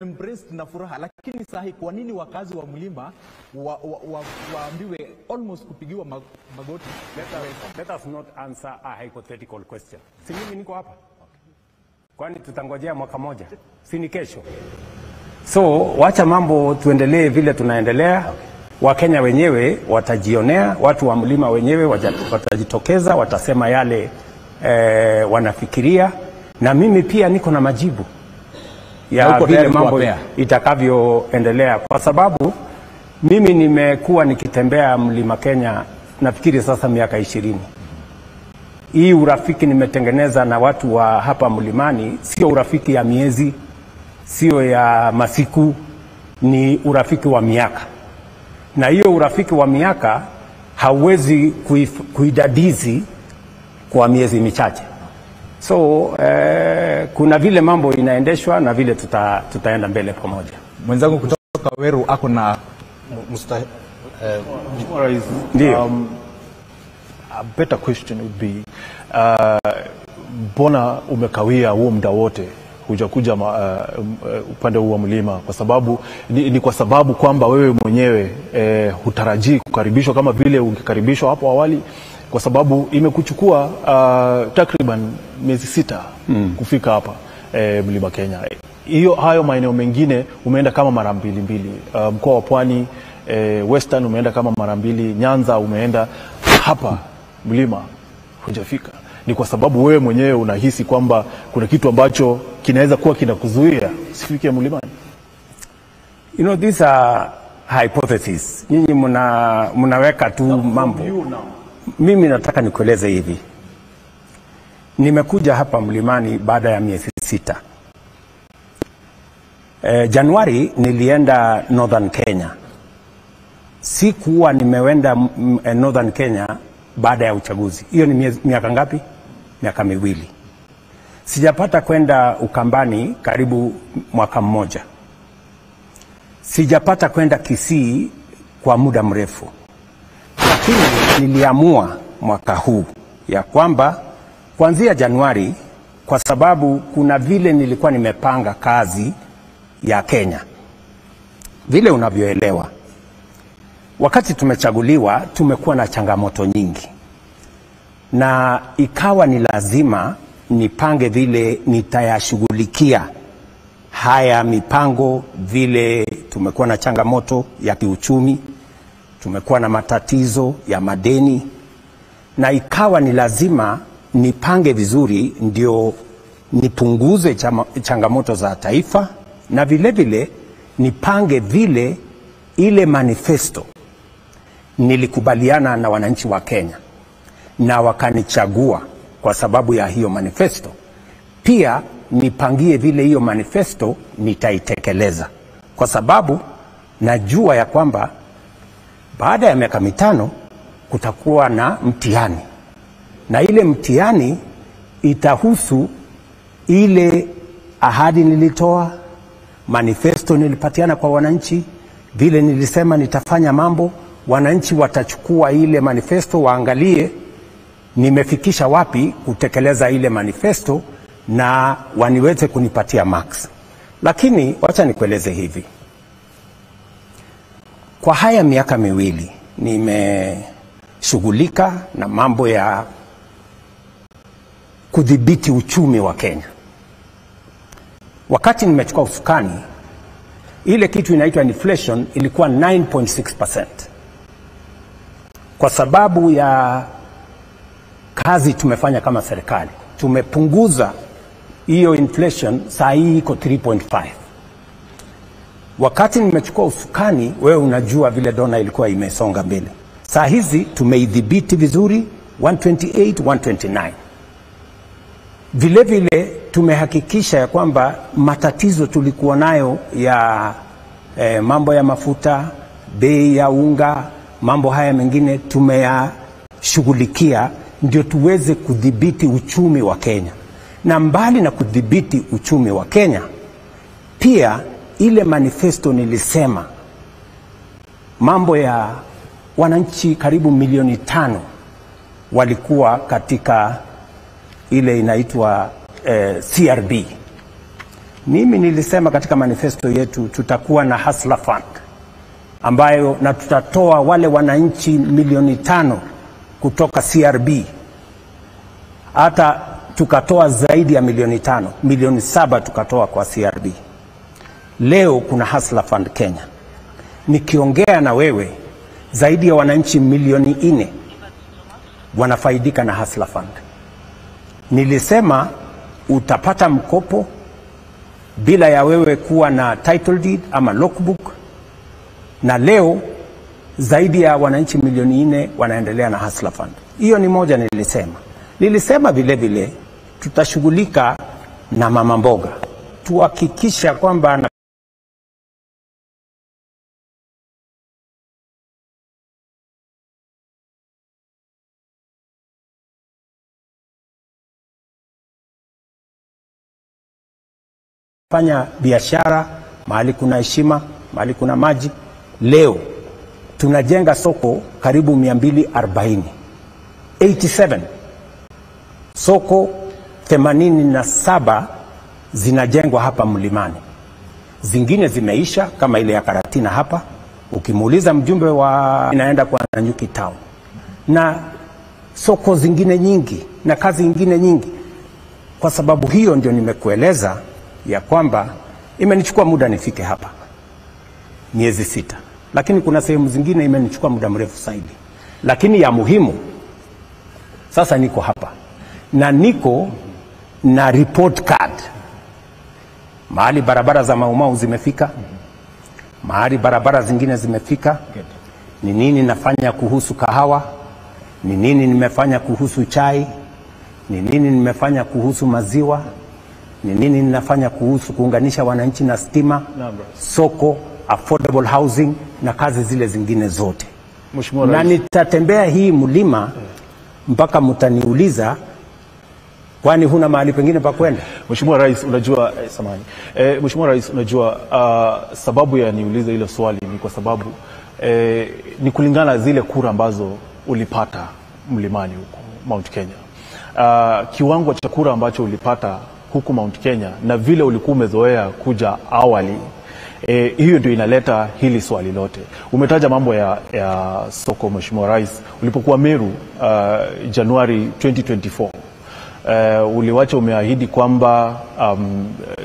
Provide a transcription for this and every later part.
embraced na furaha, lakini sahi kwa nini wakazi wa mlima waambiwe almost kupigiwa magoti? Let us not answer a hypothetical question. Si mimi niko hapa? Kwani tutangojea mwaka moja? Si ni kesho? So wacha mambo tuendelee vile tunaendelea. Wakenya wenyewe watajionea, watu wa mlima wenyewe watajitokeza, watasema yale wanafikiria, na mimi pia niko na majibu ya vile mambo itakavyoendelea, kwa sababu mimi nimekuwa nikitembea mlima Kenya nafikiri sasa miaka 20. Hii urafiki nimetengeneza na watu wa hapa mlimani sio urafiki ya miezi, sio ya masiku, ni urafiki wa miaka. Na hiyo urafiki wa miaka hauwezi kuidadizi kwa miezi michache. So kuna vile mambo inaendeshwa na vile tutaenda mbele pamoja. Mwenzangu kutoka Weru ako na a better question would be mbona umekawia huo muda wote hujakuja upande huu wa mlima? Kwa sababu ni kwa sababu kwamba wewe mwenyewe hutarajii kukaribishwa kama vile ungekaribishwa hapo awali, kwa sababu imekuchukua takriban miezi 6 kufika hapa mlima Kenya. Hayo maeneo mengine umeenda kama mara mbili, mkoa wa Pwani, Western umeenda kama mara 2, Nyanza umeenda, hapa mlima hujafika. Ni kwa sababu wewe mwenyewe unahisi kwamba kuna kitu ambacho kinaweza kuwa kinakuzuia usifike mlimani? You know, these are hypotheses. Nyinyi mnaweka tu mambo. Mimi nataka nikueleze hivi. Nimekuja hapa mlimani baada ya miezi 6. Januari nilienda Northern Kenya. Sikuwa nimewenda Northern Kenya baada ya uchaguzi. Hiyo ni miaka ngapi? Miaka 2. Sijapata kwenda Ukambani karibu mwaka mmoja. Sijapata kwenda Kisii kwa muda mrefu. Lakini niliamua mwaka huu ya kwamba kuanzia Januari, kwa sababu kuna vile nilikuwa nimepanga kazi ya Kenya. Vile unavyoelewa, wakati tumechaguliwa tumekuwa na changamoto nyingi, na ikawa ni lazima nipange vile nitayashughulikia haya mipango. Vile tumekuwa na changamoto ya kiuchumi, tumekuwa na matatizo ya madeni, na ikawa ni lazima nipange vizuri ndio nipunguze changamoto za taifa, na vile vile nipange vile ile manifesto nilikubaliana na wananchi wa Kenya na wakanichagua kwa sababu ya hiyo manifesto. Pia nipangie vile hiyo manifesto nitaitekeleza, kwa sababu najua ya kwamba baada ya miaka 5 kutakuwa na mtihani, na ile mtihani itahusu ile ahadi nilitoa, manifesto nilipatiana kwa wananchi, vile nilisema nitafanya mambo. Wananchi watachukua ile manifesto waangalie nimefikisha wapi kutekeleza ile manifesto, na waniweze kunipatia marks. Lakini wacha nikueleze hivi. Kwa haya miaka 2 nimeshughulika na mambo ya kudhibiti uchumi wa Kenya. Wakati nimechukua usukani, ile kitu inaitwa inflation ilikuwa 9.6%. Kwa sababu ya kazi tumefanya kama serikali, tumepunguza hiyo inflation, saa hii iko 3.5. Wakati nimechukua usukani, wewe unajua vile dona ilikuwa imesonga mbele. Saa hizi tumeidhibiti vizuri, 128, 129. Vile vile tumehakikisha ya kwamba matatizo tulikuwa nayo ya mambo ya mafuta, bei ya unga, mambo haya mengine tumeyashughulikia ndio tuweze kudhibiti uchumi wa Kenya. Na mbali na kudhibiti uchumi wa Kenya, pia ile manifesto nilisema mambo ya wananchi karibu milioni 5 walikuwa katika ile inaitwa CRB, Mimi nilisema katika manifesto yetu tutakuwa na Hustler Fund ambayo na tutatoa wale wananchi milioni 5 kutoka CRB, hata tukatoa zaidi ya milioni 5, milioni 7 tukatoa kwa CRB. Leo kuna Hustler Fund Kenya. Nikiongea na wewe, zaidi ya wananchi milioni 4 wanafaidika na Hustler Fund. Nilisema utapata mkopo bila ya wewe kuwa na title deed ama logbook, na leo zaidi ya wananchi milioni 4 wanaendelea na Hustler Fund. Hiyo ni moja nilisema. Nilisema vile vile tutashughulika na mama mboga, tuhakikisha kwamba fanya biashara mahali kuna heshima, mahali kuna maji. Leo tunajenga soko karibu 240, 87 soko 87 zinajengwa hapa Mlimani. Zingine zimeisha kama ile ya Karatina hapa. Ukimuuliza mjumbe wa inaenda kwa Nanyuki Town, na soko zingine nyingi na kazi nyingine nyingi. Kwa sababu hiyo ndio nimekueleza ya kwamba imenichukua muda nifike hapa, miezi 6, lakini kuna sehemu zingine imenichukua muda mrefu zaidi. Lakini ya muhimu sasa niko hapa na niko na report card. Mahali barabara za Maumau zimefika, mahali barabara zingine zimefika, ni nini nafanya kuhusu kahawa, ni nini nimefanya kuhusu chai, ni nini nimefanya kuhusu maziwa, ni nini ninafanya kuhusu kuunganisha wananchi na stima, soko, affordable housing na kazi zile zingine zote. Na nitatembea hii mlima mpaka mtaniuliza kwani huna mahali pengine pa kwenda. Mheshimiwa Rais, unajua Mheshimiwa Rais, unajua sababu ya niulize ile swali ni kwa sababu ni kulingana na zile kura ambazo ulipata Mlimani huko Mount Kenya. Kiwango cha kura ambacho ulipata huku Mount Kenya na vile ulikuwa umezoea kuja awali, hiyo ndio inaleta hili swali lote. Umetaja mambo ya soko, Mheshimiwa Rais. Ulipokuwa Meru Januari 2024, uliwacha umeahidi kwamba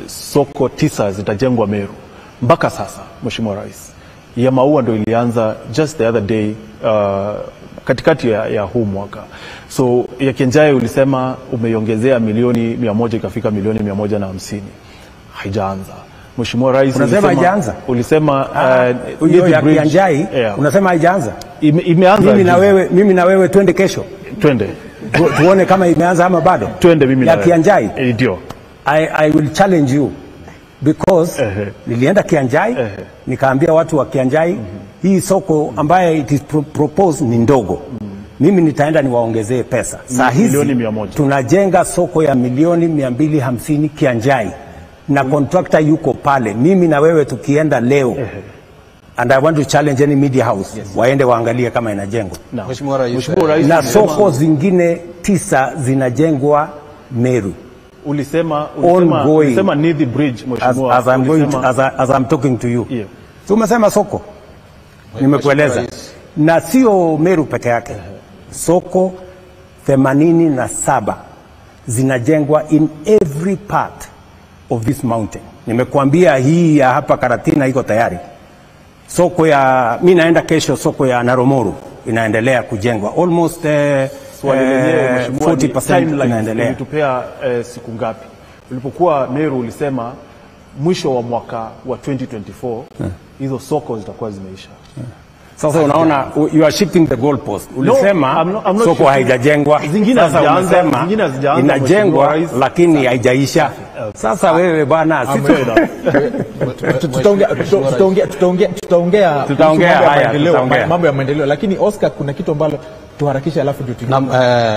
soko 9 zitajengwa Meru. Mpaka sasa, Mheshimiwa Rais, ya Maua ndio ilianza just the other day, katikati ya huu mwaka. So ya Kianjai ulisema umeiongezea milioni 100 ikafika milioni 150. Haijaanza. Mheshimiwa Rais, unasema haijaanza? Ulisema hiyo ya Kianjai, unasema haijaanza? Imeanza. Mimi na wewe twende kesho. Twende. Tuone kama imeanza ama bado. Twende mimi na wewe. Ya Kianjai? Ndio. I will challenge you because nilienda Kianjai, nikaambia watu wa Kianjai, hii soko ambaye it is proposed ni ndogo. Mimi nitaenda niwaongezee pesa. Saa hizi tunajenga soko ya milioni 250 Kianjai na contractor yuko pale. Mimi na wewe tukienda leo, and I want to challenge any media house, waende waangalie kama inajengwa. Mheshimiwa Rais, na soko zingine 9 zinajengwa Meru. Ulisema Nithi Bridge, Mheshimiwa. As I'm talking to you. So umesema soko. Nimekueleza. Na sio Meru peke yake. Soko 87 zinajengwa in every part of this mountain. Nimekuambia hii ya hapa Karatina iko tayari. Soko ya mimi naenda kesho, soko ya Naromoro inaendelea kujengwa. Almost 40% inaendelea. Ulitupea siku ngapi? Ulipokuwa Meru ulisema mwisho wa mwaka wa 2024 hizo soko zitakuwa zimeisha. Sasa unaona you are shifting the goalpost. Ulisema soko haijajengwa, sasa unasema inajengwa lakini haijaisha. Sasa wewe bwana, tutaongea haya mambo ya maendeleo, lakini Oscar, kuna kitu ambalo tuharakisha alafu ndio tunaam.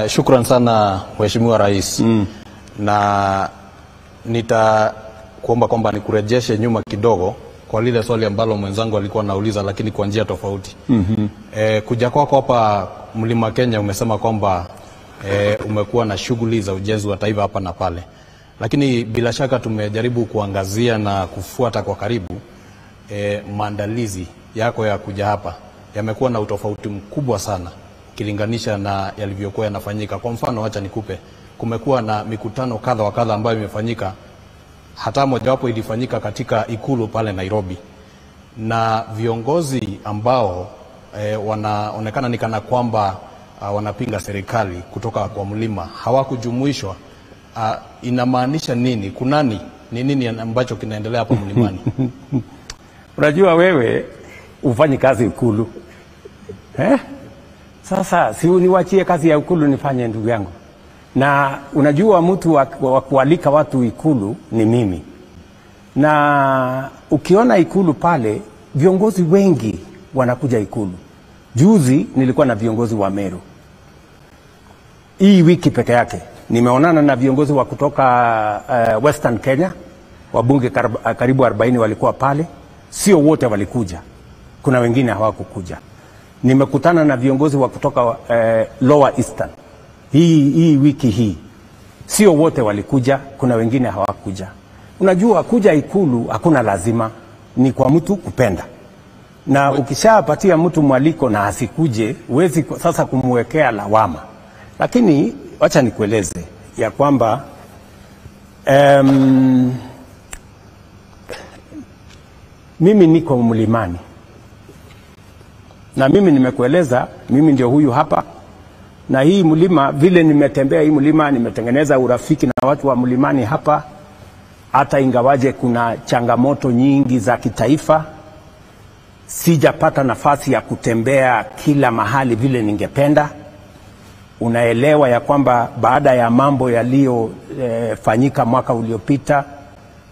Shukrani sana Mheshimiwa Rais. Na nitakuomba kwamba nikurejeshe nyuma kidogo kwa lile swali ambalo mwenzangu alikuwa anauliza, lakini kwa njia tofauti. Kuja kwako hapa Mlima Kenya umesema kwamba umekuwa na shughuli za ujenzi wa taifa hapa na pale. lakini bila shaka tumejaribu kuangazia na kufuata kwa karibu maandalizi yako ya kuja hapa yamekuwa na utofauti mkubwa sana ukilinganisha na yalivyokuwa yanafanyika. Kwa mfano, acha nikupe, kumekuwa na mikutano kadha wa kadha ambayo imefanyika, hata mojawapo ilifanyika katika ikulu pale Nairobi, na viongozi ambao wanaonekana ni kana kwamba wanapinga serikali kutoka kwa mlima hawakujumuishwa. Inamaanisha nini? Kunani? Ni nini ambacho kinaendelea hapo mlimani? Unajua wewe ufanye kazi ikulu. Sasa si uniwachie kazi ya ikulu nifanye, ndugu yangu. Na unajua mtu wa kualika watu ikulu ni mimi. Na ukiona ikulu pale, viongozi wengi wanakuja ikulu. Juzi nilikuwa na viongozi wa Meru. Hii wiki peke yake nimeonana na viongozi wa kutoka Western Kenya, wabunge karibu 40 walikuwa pale. Sio wote walikuja, kuna wengine hawakukuja. Nimekutana na viongozi wa kutoka Lower Eastern hii wiki hii. Sio wote walikuja, kuna wengine hawakuja. Unajua kuja ikulu hakuna lazima, ni kwa mtu kupenda. Na ukishapatia mtu mwaliko na asikuje, huwezi sasa kumwekea lawama. Lakini wacha nikueleze ya kwamba mimi niko mlimani. Na mimi nimekueleza, mimi ndio huyu hapa. Na hii mlima, vile nimetembea hii mlima, nimetengeneza urafiki na watu wa mlimani hapa. Hata ingawaje kuna changamoto nyingi za kitaifa, sijapata nafasi ya kutembea kila mahali vile ningependa. Unaelewa ya kwamba baada ya mambo yaliyofanyika mwaka uliopita,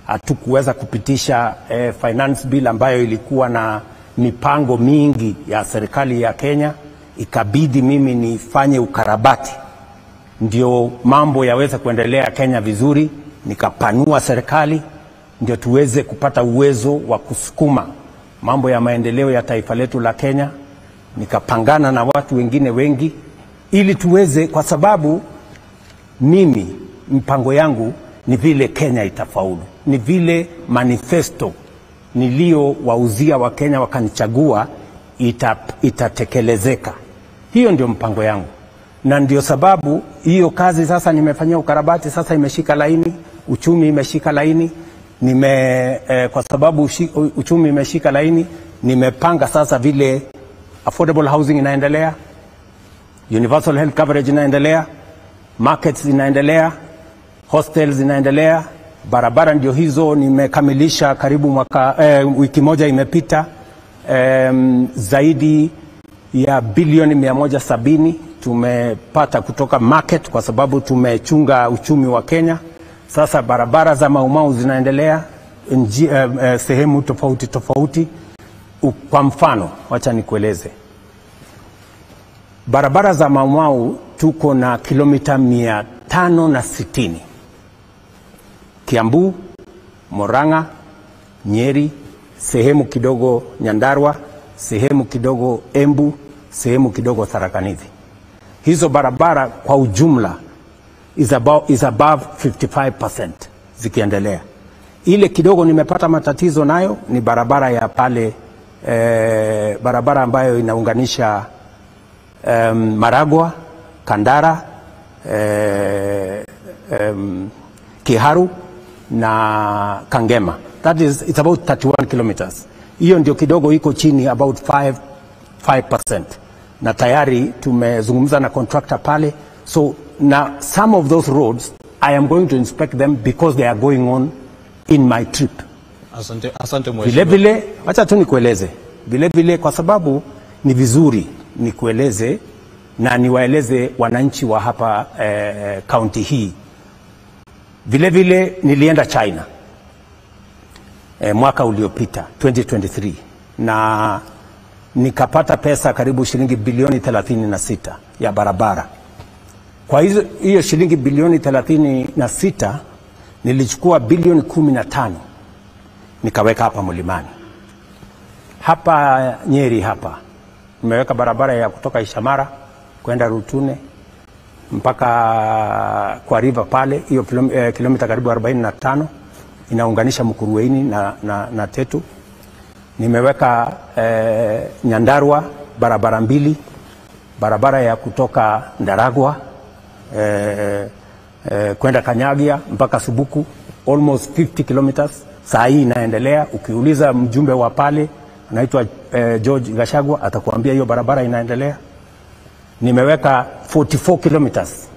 hatukuweza kupitisha finance bill ambayo ilikuwa na mipango mingi ya serikali ya Kenya. Ikabidi mimi nifanye ukarabati ndio mambo yaweze kuendelea Kenya vizuri. Nikapanua serikali ndio tuweze kupata uwezo wa kusukuma mambo ya maendeleo ya taifa letu la Kenya. Nikapangana na watu wengine wengi ili tuweze, kwa sababu mimi mpango yangu ni vile Kenya itafaulu, ni vile manifesto nilio wauzia wa Kenya wakanichagua itatekelezeka. Hiyo ndio mpango yangu, na ndio sababu hiyo kazi sasa nimefanyia ukarabati, sasa imeshika laini, uchumi imeshika laini. Kwa sababu uchumi imeshika laini, nimepanga sasa vile affordable housing inaendelea, universal health coverage inaendelea, markets inaendelea, hostels inaendelea, barabara ndio hizo nimekamilisha karibu wiki moja imepita. Zaidi ya bilioni 170 tumepata kutoka market kwa sababu tumechunga uchumi wa Kenya. Sasa barabara za Mau zinaendelea sehemu tofauti tofauti. Kwa mfano, wacha nikueleze. Barabara za Mau tuko na kilomita 560. Kiambu, Murang'a, Nyeri, sehemu kidogo Nyandarua, sehemu kidogo Embu, sehemu kidogo Tharaka Nithi. Hizo barabara kwa ujumla is above 55% zikiendelea. Ile kidogo nimepata matatizo nayo ni barabara ya pale barabara ambayo inaunganisha Maragwa, Kandara, Kiharu na Kangema. It's about 31 kilometers. Hiyo ndio kidogo iko chini about 5%. Na tayari tumezungumza na contractor pale. So now some of those roads I am going to inspect them because they are going on in my trip. Asante mheshimiwa. Vile acha tu nikueleze. Vile kwa sababu ni vizuri nikueleze na niwaeleze wananchi wa hapa county hii. Vile nilienda China mwaka uliopita 2023 na nikapata pesa karibu shilingi bilioni 36 ya barabara. Kwa hiyo shilingi bilioni 36 nilichukua bilioni 15 nikaweka hapa mlimani. Hapa Nyeri hapa nimeweka barabara ya kutoka Ishamara kwenda Rutune, mpaka kwa river pale, hiyo kilomita karibu 45 inaunganisha Mukurweini na Tetu. Nimeweka Nyandarua barabara mbili, barabara ya kutoka Ndaragwa kwenda Kanyagia mpaka Subuku, almost 50 kilometers. Saa hii inaendelea. Ukiuliza mjumbe wa pale anaitwa George Gachagua atakuambia hiyo barabara inaendelea. Nimeweka 44 kilometers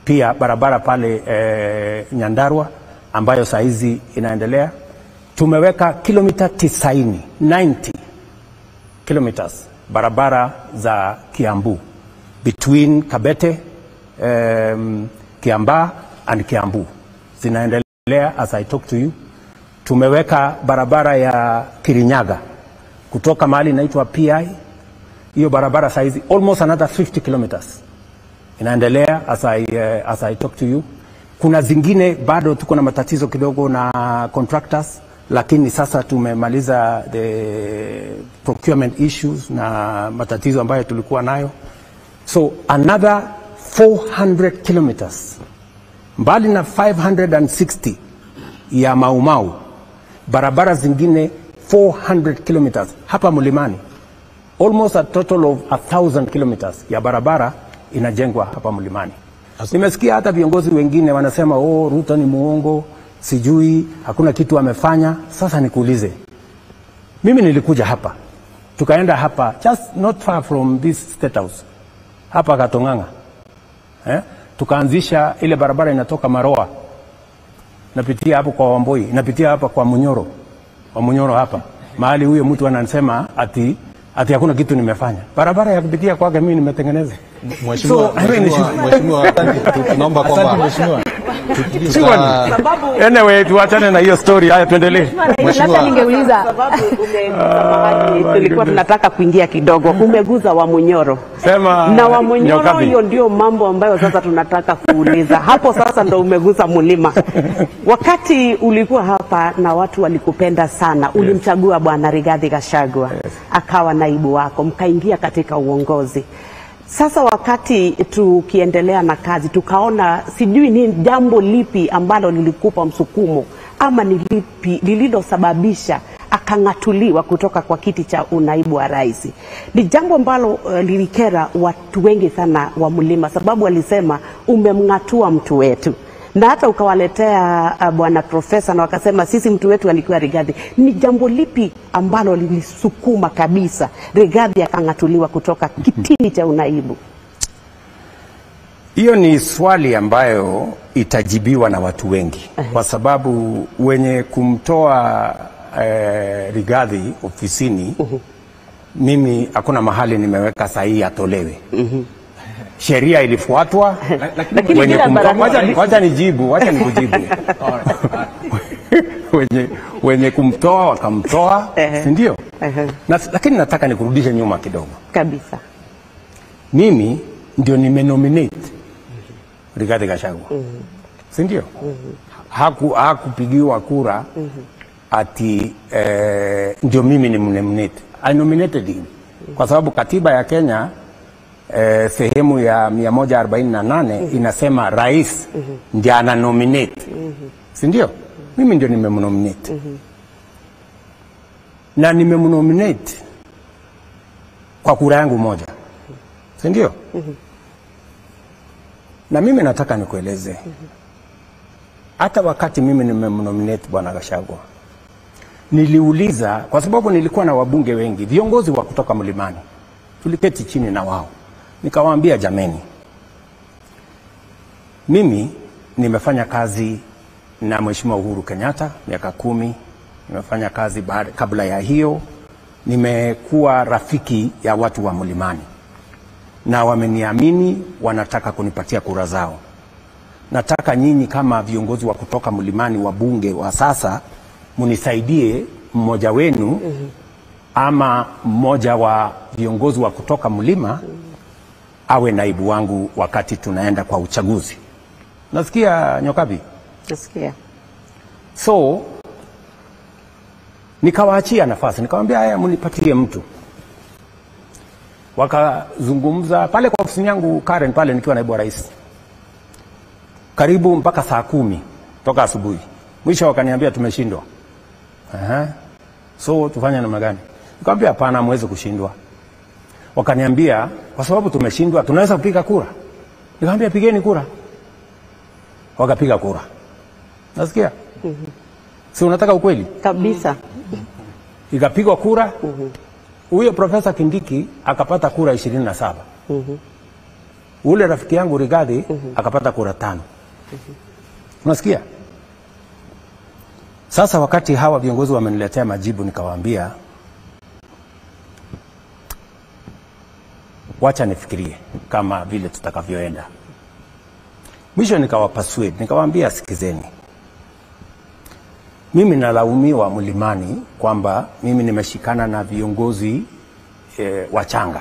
pia barabara pale Nyandarua ambayo saa hizi inaendelea. Tumeweka kilomita 90 kilometers barabara za Kiambu between Kabete, Kiambaa and Kiambu zinaendelea as I talk to you. Tumeweka barabara ya Kirinyaga kutoka mahali inaitwa PI, hiyo barabara saizi almost another 50 kilometers inaendelea as I talk to you. Kuna zingine bado tuko na matatizo kidogo na contractors, lakini sasa tumemaliza the procurement issues na matatizo ambayo tulikuwa nayo. So another 400 kilometers mbali na 560 ya Maumau, barabara zingine 400 kilometers hapa Mlimani. Almost a total of 1,000 kilometers ya barabara inajengwa hapa Mlimani. Nimesikia hata viongozi wengine wanasema Ruto ni muongo, sijui hakuna kitu amefanya. Sasa nikuulize, mimi nilikuja hapa, tukaenda hapa just not far from this State House hapa Katonganga, tukaanzisha ile barabara inatoka Maroa, napitia hapo kwa Wamboi, napitia hapa kwa Munyoro hapa mahali huyo mtu anasema ati hakuna kitu nimefanya. Barabara ya kupitia kwake mimi nimetengeneza. Mheshimiwa, tunaomba kwamba anyway tuachane na hiyo story. Haya tuendelee. Mheshimiwa, ningeuliza sababu tulikuwa tunataka kuingia kidogo. Umeguza wa Munyoro. Sema na wa Munyoro, hiyo ndio mambo ambayo sasa tunataka kuuliza. Hapo sasa ndo umeguza mlima. Wakati ulikuwa hapa na watu walikupenda sana, ulimchagua Bwana Rigathi Gachagua akawa naibu wako, mkaingia katika uongozi. Sasa wakati tukiendelea na kazi tukaona sijui ni jambo lipi ambalo lilikupa msukumo ama ni lipi lililosababisha akang'atuliwa kutoka kwa kiti cha unaibu wa rais. Ni jambo ambalo lilikera watu wengi sana wa Mlima, sababu walisema umemng'atua mtu wetu. Na hata ukawaletea bwana profesa na wakasema sisi mtu wetu alikuwa Rigathi. Ni jambo lipi ambalo lilisukuma kabisa Rigathi akang'atuliwa kutoka kitini cha unaibu? Hiyo ni swali ambayo itajibiwa na watu wengi, kwa sababu wenye kumtoa Rigathi ofisini, mimi hakuna mahali nimeweka sahihi atolewe. Sheria ilifuatwa, lakini wacha nikujibu. Wenye kumtoa wakamtoa, si ndio? Lakini nataka nikurudishe nyuma kidogo. Kabisa. Mimi ndio nimenominate Rigathi Gachagua. Si ndio? Hakupigiwa kura ati ndio mimi ni nominate. I nominated him. Kwa sababu katiba ya Kenya sehemu ya 148 inasema rais ndiye ana nominate. Si ndio? Mimi ndio nimemnominate. Na nimemnominate kwa kura yangu moja. Si ndio? Na mimi nataka nikueleze. Hata wakati mimi nimemnominate Bwana Gachagua, niliuliza, kwa sababu nilikuwa na wabunge wengi, viongozi wa kutoka Mlimani. Tuliketi chini na wao. Nikawaambia, jameni, mimi nimefanya kazi na Mheshimiwa Uhuru Kenyatta miaka 10. Nimefanya kazi kabla ya hiyo. Nimekuwa rafiki ya watu wa Mlimani. Na wameniamini, wanataka kunipatia kura zao. Nataka nyinyi kama viongozi wa kutoka Mlimani, wabunge wa sasa, munisaidie mmoja wenu ama mmoja wa viongozi wa kutoka Mlima awe naibu wangu wakati tunaenda kwa uchaguzi. Nasikia Nyokabi? Nasikia. So nikawaachia nafasi, nikamwambia haya, munipatie mtu. wakazungumza pale kwa ofisi yangu Karen pale nikiwa naibu wa rais, karibu mpaka saa 10 toka asubuhi. Mwisho wakaniambia tumeshindwa. So tufanye namna gani? Nikamwambia hapana, hamwezi kushindwa. Wakaniambia kwa sababu tumeshindwa tunaweza kupiga kura. Nikamwambia pigeni kura. Wakapiga kura. Nasikia? Si unataka ukweli? Kabisa. Ikapigwa kura. Huyo Profesa Kindiki akapata kura 27. Ule rafiki yangu Rigathi akapata kura 5. Unasikia? Sasa wakati hawa viongozi wameniletea majibu, nikawaambia wacha nifikirie kama vile tutakavyoenda. Mwisho nikawapaswed, nikawaambia sikizeni, mimi nalaumiwa Mlimani kwamba mimi nimeshikana na viongozi wachanga,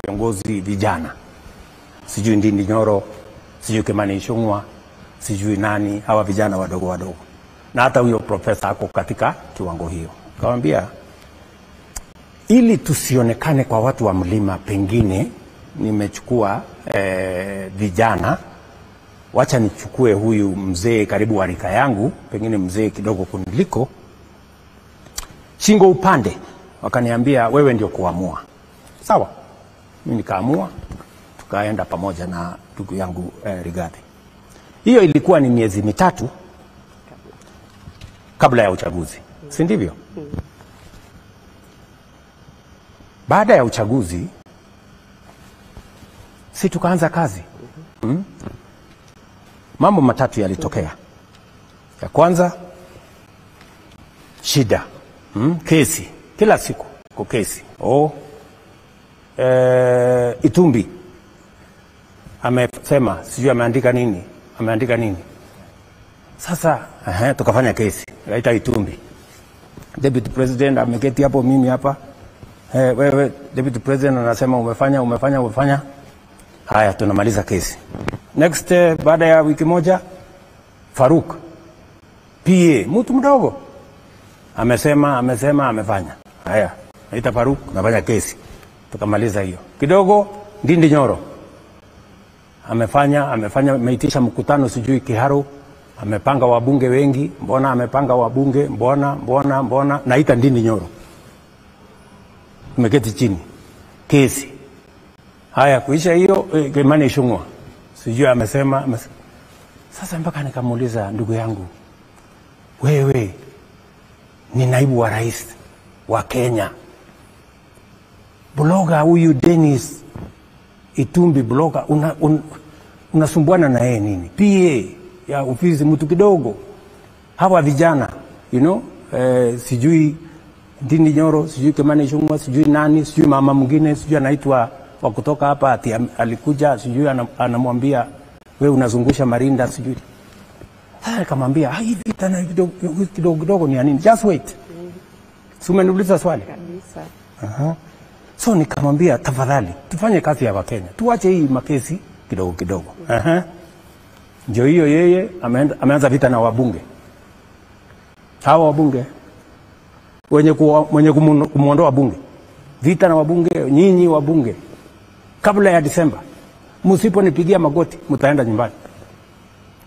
viongozi vijana, sijui Ndindi Nyoro, sijui Kimani Ichung'wah, sijui nani, hawa vijana wadogo wadogo, na hata huyo profesa ako katika kiwango hiyo. Nikamwambia ili tusionekane kwa watu wa mlima, pengine nimechukua vijana, wacha nichukue huyu mzee karibu wa rika yangu, pengine mzee kidogo kuniliko, shingo upande. Wakaniambia wewe ndio kuamua. Sawa, mimi nikaamua, tukaenda pamoja na ndugu yangu Rigathi. Hiyo ilikuwa ni miezi 3 kabla ya uchaguzi, si ndivyo? Baada ya uchaguzi si tukaanza kazi. Mambo matatu yalitokea. Ya kwanza, shida. Kesi. Kila siku kwa kesi. Itumbi amesema, sijui ameandika nini. Sasa tukafanya kesi. Laita Itumbi. Deputy President ameketi hapo, mimi hapa. Wewe Deputy President anasema umefanya. Haya, tunamaliza kesi. Next, baada ya wiki moja, Faruk PA, mtu mdogo, amefanya. Haya, naita Faruk, nafanya kesi. Tukamaliza hiyo. Kidogo Ndindi Nyoro amefanya meitisha mkutano sijui Kiharu, amepanga wabunge wengi. Mbona amepanga wabunge? Mbona naita Ndindi Nyoro. Tumeketi chini. Kesi. Haya, kuisha hiyo, Kimani Ichung'wah sijui amesema. Sasa mpaka nikamuuliza, ndugu yangu, wewe ni naibu wa rais wa Kenya, bloga huyu Dennis Itumbi bloga, unasumbuana na yeye nini? PA ya ofisi mtu kidogo. Hawa vijana, sijui Ndindi Nyoro, sijui Kimani Ichung'wah, sijui nani, sijui mama mwingine, sijui anaitwa wa kutoka hapa ati alikuja, sijui anamwambia wewe unazungusha marinda sijui. Sasa nikamwambia hivi tena kidogo ni nini? Just wait. Si umeniuliza swali kabisa. So nikamwambia tafadhali tufanye kazi ya Wakenya, tuache hii makesi kidogo. Ndio hiyo yeye ameanza vita na wabunge. Hawa wabunge mwenye kumuondoa bunge, vita na wabunge. Nyinyi wabunge, kabla ya Disemba msiponipigia magoti mtaenda nyumbani.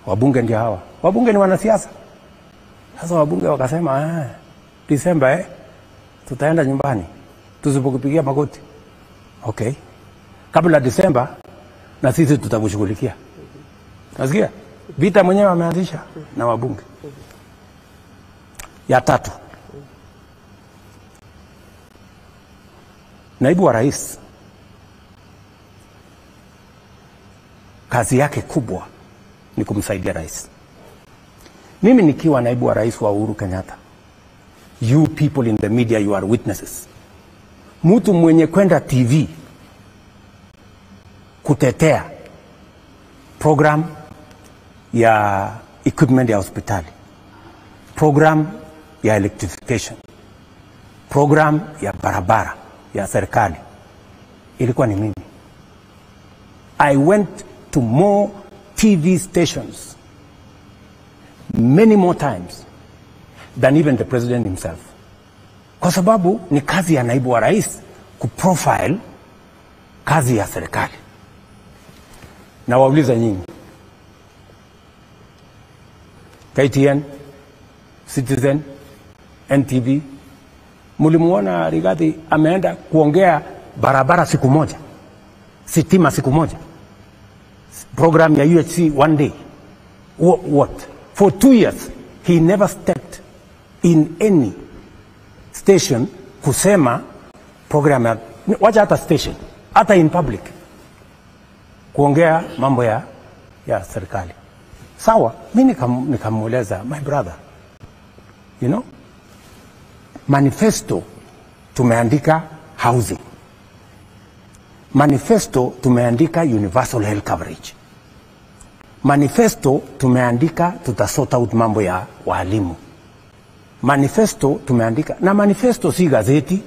Wabunge ndio hawa. Wabunge ni wanasiasa. Sasa wabunge wakasema Disemba tutaenda nyumbani tusipokupigia magoti. Okay, kabla Disemba na sisi tutakushughulikia. Nasikia vita mwenyewe ameanzisha na wabunge. Ya tatu, naibu wa rais kazi yake kubwa ni kumsaidia rais. Mimi nikiwa naibu wa rais wa Uhuru Kenyatta, you people in the media, you are witnesses. Mtu mwenye kwenda TV kutetea program ya equipment ya hospitali, program ya electrification, program ya barabara ya serikali, ilikuwa ni mimi. I went to more TV stations many more times than even the president himself. Kwa sababu ni kazi ya naibu wa rais kuprofile kazi ya serikali. Na wauliza nyinyi, KTN, Citizen, NTV, mulimuona Rigathi ameenda kuongea barabara siku moja, sitima siku moja, program ya UHC one day? What? For 2 years he never stepped in any station kusema program ya, wacha hata station, hata in public kuongea mambo ya serikali. Sawa, mimi nikamueleza, my brother, you know, manifesto tumeandika housing, manifesto tumeandika universal health coverage, manifesto tumeandika tutasort out mambo ya walimu, manifesto tumeandika, na manifesto si gazeti.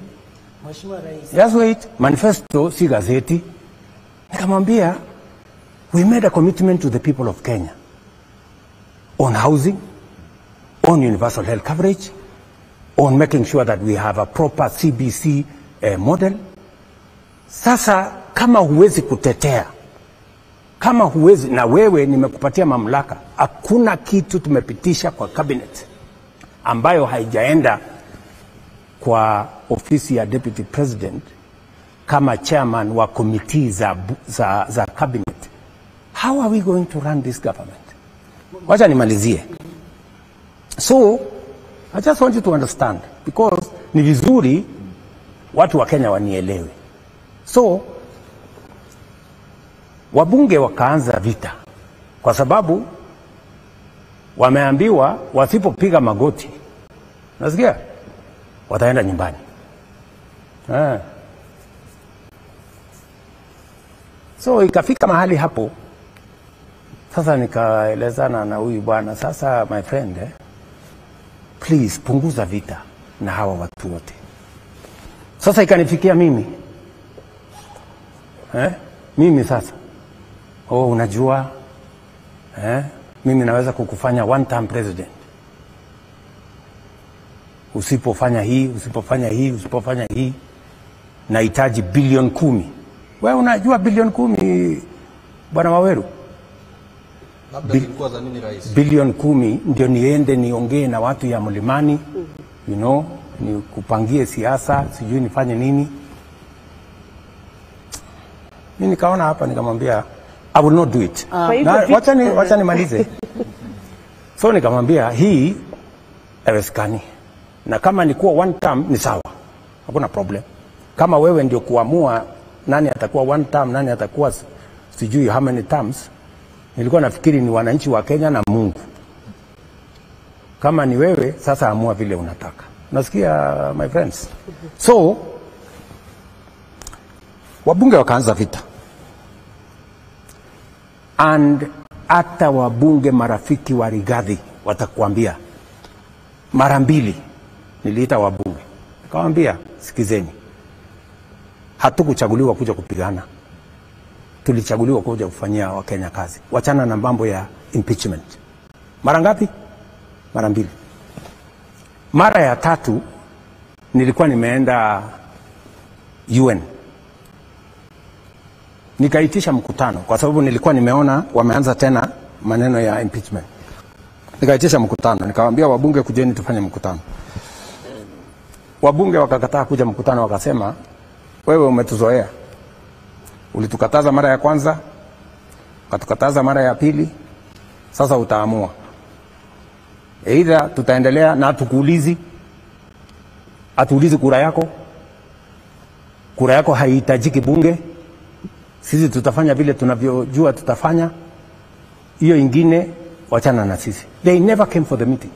Mheshimiwa Rais. Just wait, manifesto si gazeti. Nikamwambia, we made a commitment to the people of Kenya on housing, on universal health coverage, on making sure that we have a proper CBC model. Sasa kama huwezi kutetea, kama huwezi, na wewe nimekupatia mamlaka, hakuna kitu tumepitisha kwa cabinet ambayo haijaenda kwa ofisi ya deputy president kama chairman wa committee za cabinet. How are we going to run this government? Wacha nimalizie. So I just want you to understand, because ni vizuri watu wa Kenya wanielewe. So wabunge wakaanza vita kwa sababu wameambiwa wasipopiga magoti, nasikia, wataenda nyumbani. So ikafika mahali hapo, sasa nikaelezana na huyu bwana, sasa my friend, please punguza vita na hawa watu wote. Sasa ikanifikia mimi, mimi sasa, unajua, mimi naweza kukufanya one term president usipofanya hii, usipofanya hii, usipofanya hii, nahitaji bilioni 10. Wewe unajua bilioni 10, bwana Waweru? Labda zilikuwa za nini rais? Bilioni 10 ndio niende niongee na watu ya Mlimani, you know, ni kupangie siasa, sijui nifanye nini. Mimi nikaona hapa, nikamwambia I will not do it. Wacha nimalize. So nikamwambia hii haiwezekani. Na kama ni kuwa one term ni sawa, hakuna problem. Kama wewe ndio kuamua nani atakuwa one term, nani atakuwa sijui how many terms, nilikuwa nafikiri ni wananchi wa Kenya na Mungu. Kama ni wewe, sasa amua vile unataka. Nasikia, my friends? So wabunge wakaanza vita, and hata wabunge marafiki wa Rigathi watakuambia, mara mbili niliita wabunge, nikamwambia, sikizeni, hatukuchaguliwa kuja kupigana, tulichaguliwa kuja kufanyia Wakenya kazi. Wachana na mambo ya impeachment. Mara ngapi? Mara mbili. Mara ya tatu nilikuwa nimeenda UN, nikaitisha mkutano kwa sababu nilikuwa nimeona wameanza tena maneno ya impeachment. Nikaitisha mkutano, nikawaambia wabunge, kujeni tufanye mkutano. Wabunge wakakataa kuja mkutano, wakasema, wewe umetuzoea, ulitukataza mara ya kwanza, ukatukataza mara ya pili, sasa utaamua. Either tutaendelea na atuulizi kura yako. Kura yako haihitajiki bunge, sisi tutafanya vile tunavyojua tutafanya. Hiyo ingine wachana na sisi. They never came for the meeting.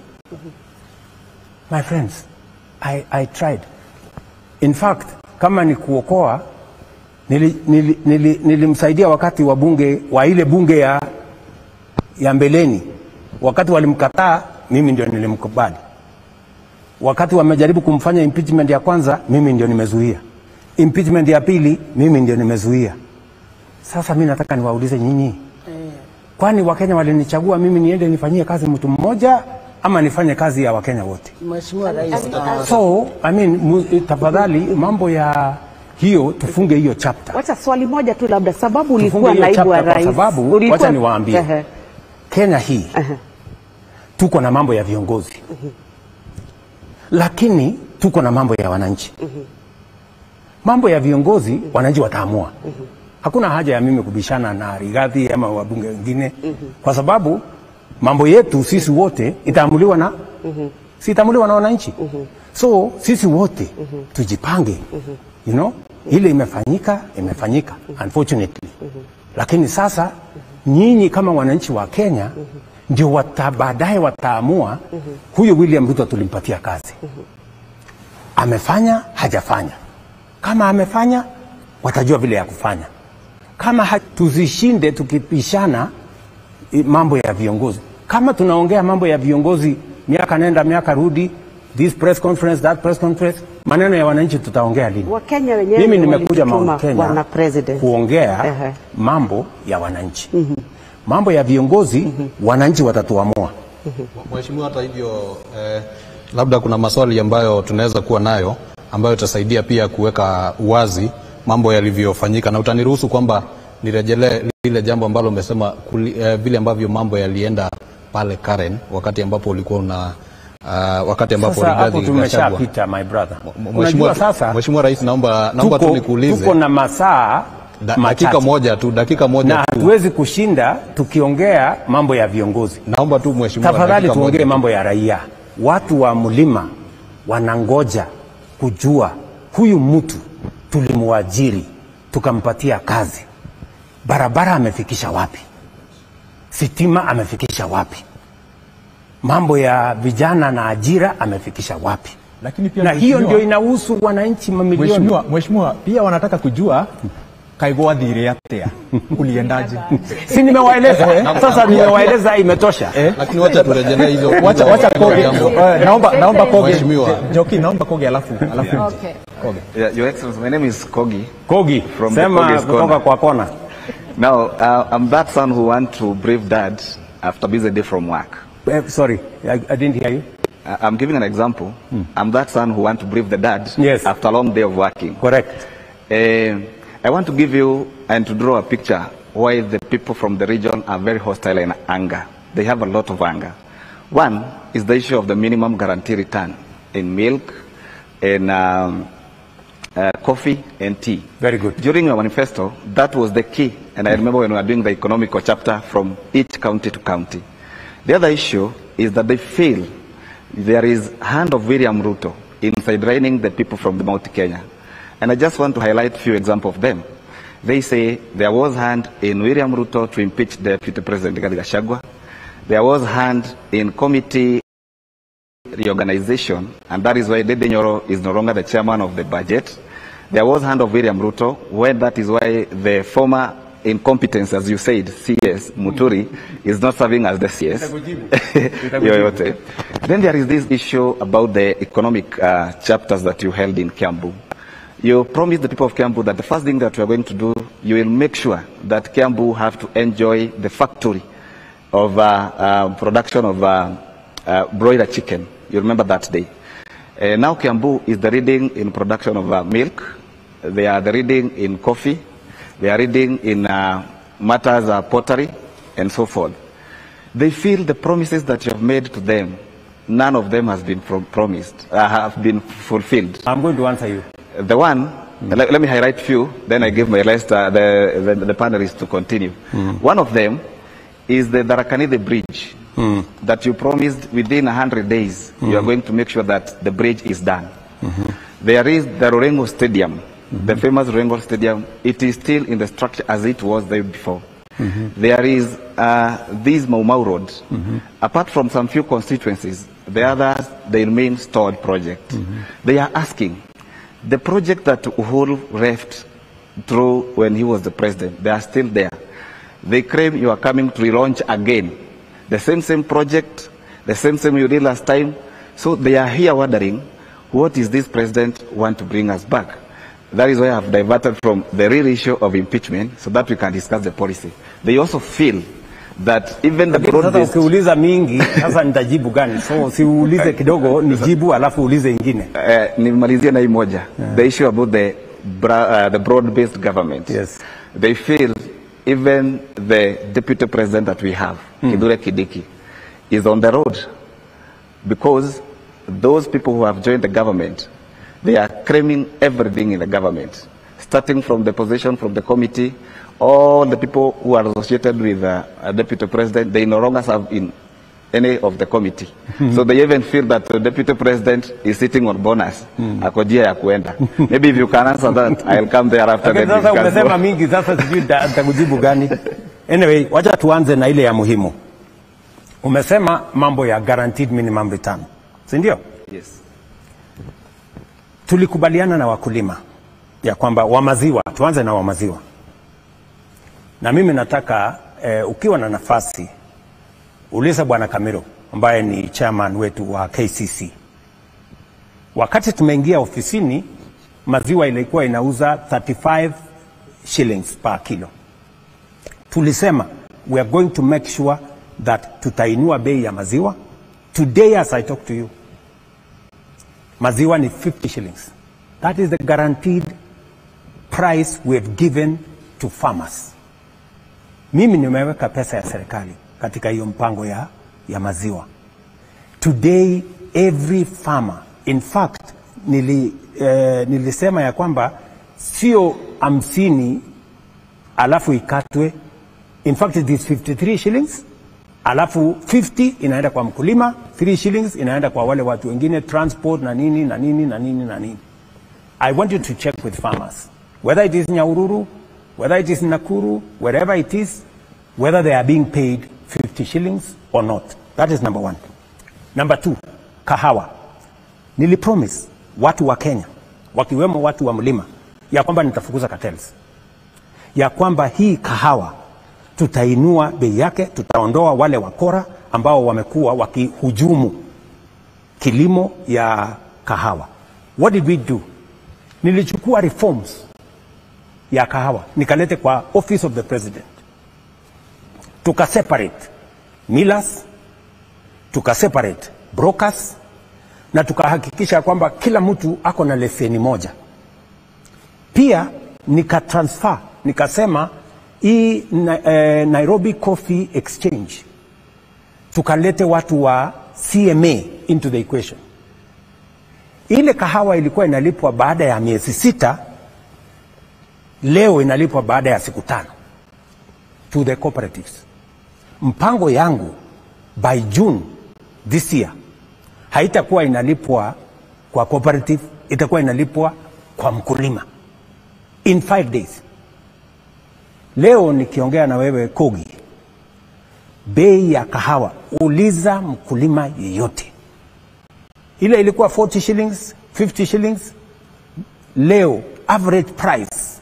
My friends, I tried. In fact, kama ni kuokoa, nilimsaidia wakati wa bunge, wa ile bunge ya mbeleni. Wakati walimkataa, mimi ndio nilimkubali. Wakati wamejaribu kumfanya impeachment ya kwanza, mimi ndio nimezuia. Impeachment ya pili, mimi ndio nimezuia. Sasa mimi nataka niwaulize nyinyi, kwani Wakenya walinichagua mimi niende nifanyie kazi mtu mmoja ama nifanye kazi ya Wakenya wote? Mheshimiwa Rais. So, I mean, tafadhali mambo ya hiyo tufunge hiyo chapter. Wacha swali moja tu labda, sababu ulikuwa Tufunge hiyo naibu wa chapter rais. kwa sababu wacha niwaambie. Kenya hii tuko na mambo ya viongozi. Lakini tuko na mambo ya wananchi. Mambo ya viongozi wananchi wataamua. Hakuna haja ya mimi kubishana na Rigathi ama wabunge wengine kwa sababu mambo yetu sisi wote itaamuliwa na si itaamuliwa na wananchi. So sisi wote tujipange. You know, ile imefanyika unfortunately. Lakini sasa nyinyi kama wananchi wa Kenya ndio baadaye wataamua huyu William Ruto tulimpatia kazi. Amefanya hajafanya. Kama amefanya watajua vile ya kufanya. Kama tuzishinde tukipishana mambo ya viongozi. Kama tunaongea mambo ya viongozi miaka nenda miaka rudi, this press conference, that press conference, maneno ya wananchi tutaongea lini? Wakenya wenyewe mimi nimekuja Mount Kenya kuongea uh-huh. mambo ya wananchi. Mambo ya viongozi wananchi watatuamua. Mheshimiwa, hata hivyo labda kuna maswali ambayo tunaweza kuwa nayo ambayo itasaidia pia kuweka uwazi mambo yalivyofanyika, na utaniruhusu kwamba nirejelee lile jambo ambalo umesema vile ambavyo mambo yalienda pale Karen wakati ambapo ulikuwa wakati ambapo Rigathi tumeshapita my brother. Mheshimiwa, sasa Mheshimiwa Rais, naomba tu nikuulize. Tuko na masaa dakika moja tu na hatuwezi kushinda tukiongea mambo ya viongozi. Naomba tu Mheshimiwa, tafadhali tuongee mambo ya raia. Watu wa mlima wanangoja kujua huyu mtu tulimwajiri tukampatia kazi, barabara amefikisha wapi, sitima amefikisha wapi, mambo ya vijana na ajira amefikisha wapi. Lakini pia na hiyo ndio inahusu wananchi mamilioni. Mheshimiwa, pia wanataka kujua kaigwa dhiri yatea uliendaje? Si nimewaeleza. Sasa nimewaeleza imetosha. Lakini wacha turejelee hizo. Wacha Kogi. Naomba Kogi. Mheshimiwa. Joki, naomba Kogi alafu. Okay. Kogi. Yeah, Your Excellency, my name is Kogi. Kogi. From Sema kutoka kwa kona. Now, I'm that son who want to brief dad after busy day from work. Sorry, I didn't hear you. I'm giving an example. I'm that son who want to brief the dad after a long day of working. Correct. I want to give you and to draw a picture why the people from the region are very hostile and anger. They have a lot of anger. One is the issue of the minimum guarantee return in milk, in coffee and tea. Very good. During your manifesto, that was the key. And I remember when we were doing the economical chapter from each county to county. The other issue is that they feel there is hand of William Ruto in sidelining the people from the Mount Kenya. And I just want to highlight a few examples of them. They say there was hand in William Ruto to impeach Deputy President Rigathi Gachagua. There was hand in committee reorganization, and that is why Dede Nyoro is no longer the chairman of the budget. There was hand of William Ruto, where that is why the former incompetence, as you said, CS Muturi, is not serving as the CS. Then there is this issue about the economic chapters that you held in Kiambu. You promised the people of Kiambu that the first thing that we are going to do, you will make sure that Kiambu have to enjoy the factory of production of broiler chicken. You remember that day. Now Kiambu is the leading in production of milk. They are the leading in coffee. They are leading in matters of pottery and so forth. They feel the promises that you have made to them, none of them has been have been fulfilled. I'm going to answer you. The one, let me highlight few, then I give my rest, the panelists to continue. One of them is the Tharaka-Nithi bridge that you promised within 100 days. You are going to make sure that the bridge is done. There is the Rurengo Stadium, the famous Rurengo Stadium. It is still in the structure as it was there before. There is this Mau Mau Road. Apart from some few constituencies, the others, they remain stored project. They are asking, the project that Uhuru left through when he was the president, they are still there. They claim you are coming to relaunch again. The same project, the same you did last time. So they are here wondering, what is this president want to bring us back? That is why I have diverted from the real issue of impeachment so that we can discuss the policy. They also feel that even the broad-based... Ukiuliza mingi, sasa nitajibu gani? So siulize kidogo, nijibu alafu ulize ingine. Nimalizie na hii moja. The issue about the the broad-based government, Yes. they feel even the deputy president that we have, Kithure Kindiki, is on the road because those people who have joined the government, they are claiming everything in the government, starting from the position from the committee. All the people who are associated with a deputy president, they no longer serve in any of the committee. So they even feel that the deputy president is sitting on bonus. Ako njia ya kuenda. Maybe if you can answer that, I'll come there after the Sasa umesema discussion. mingi, sasa sijui nitakujibu gani. Anyway, wacha tuanze na ile ya muhimu. Umesema mambo ya guaranteed minimum return, si ndio? Yes. Tulikubaliana na wakulima ya kwamba wa maziwa, tuanze na wa maziwa. Na mimi nataka ukiwa na nafasi uliza Bwana Kamiro ambaye ni chairman wetu wa KCC. Wakati tumeingia ofisini, maziwa ilikuwa inauza 35 shillings per kilo. Tulisema we are going to make sure that tutainua bei ya maziwa. Today as I talk to you, maziwa ni 50 shillings. That is the guaranteed price we have given to farmers. Mimi nimeweka pesa ya serikali katika hiyo mpango ya maziwa. Today every farmer, in fact nilisema ya kwamba sio 50 alafu ikatwe. In fact it is 53 shillings alafu 50 inaenda kwa mkulima, 3 shillings inaenda kwa wale watu wengine, transport na nini na nini na nini na nini. I want you to check with farmers, whether it is Nyahururu, whether it is Nakuru, wherever it is, whether they are being paid 50 shillings or not. That is number one. Number two, kahawa. Nilipromise watu wa Kenya, wakiwemo watu wa mlima, ya kwamba nitafukuza cartels. Ya kwamba hii kahawa tutainua bei yake, tutaondoa wale wakora ambao wamekuwa wakihujumu kilimo ya kahawa. What did we do? Nilichukua reforms ya kahawa nikalete kwa office of the president. Tukaseparate millers, tukaseparate brokers, na tukahakikisha kwamba kila mtu ako na leseni moja. Pia nikatransfer, nikasema hii Nairobi Coffee Exchange tukalete watu wa CMA into the equation. Ile kahawa ilikuwa inalipwa baada ya miezi 6, leo inalipwa baada ya siku 5 to the cooperatives. Mpango yangu by June this year haitakuwa inalipwa kwa cooperative, itakuwa inalipwa kwa mkulima in 5 days. Leo nikiongea na wewe Kogi, bei ya kahawa, uliza mkulima yeyote. Ile ilikuwa 40 shillings, 50 shillings. Leo average price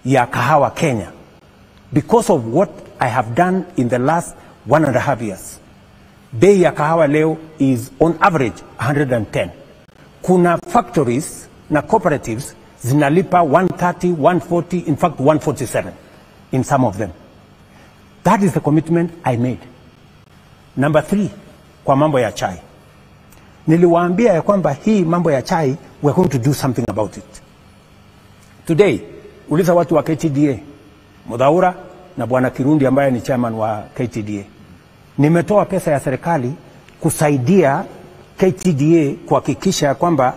ya kahawa Kenya, because of what I have done in the last 1.5 years, bei ya kahawa leo is on average 110. Kuna factories na cooperatives zinalipa 130, 140, in fact 147 in some of them. That is the commitment I made. Number 3, kwa mambo ya chai. Niliwaambia ya kwamba hii mambo ya chai, we are going to do something about it. Today, uliza watu wa KTDA, Mudhaura na Bwana Kirundi ambaye ni chairman wa KTDA. Nimetoa pesa ya serikali kusaidia KTDA kuhakikisha kwamba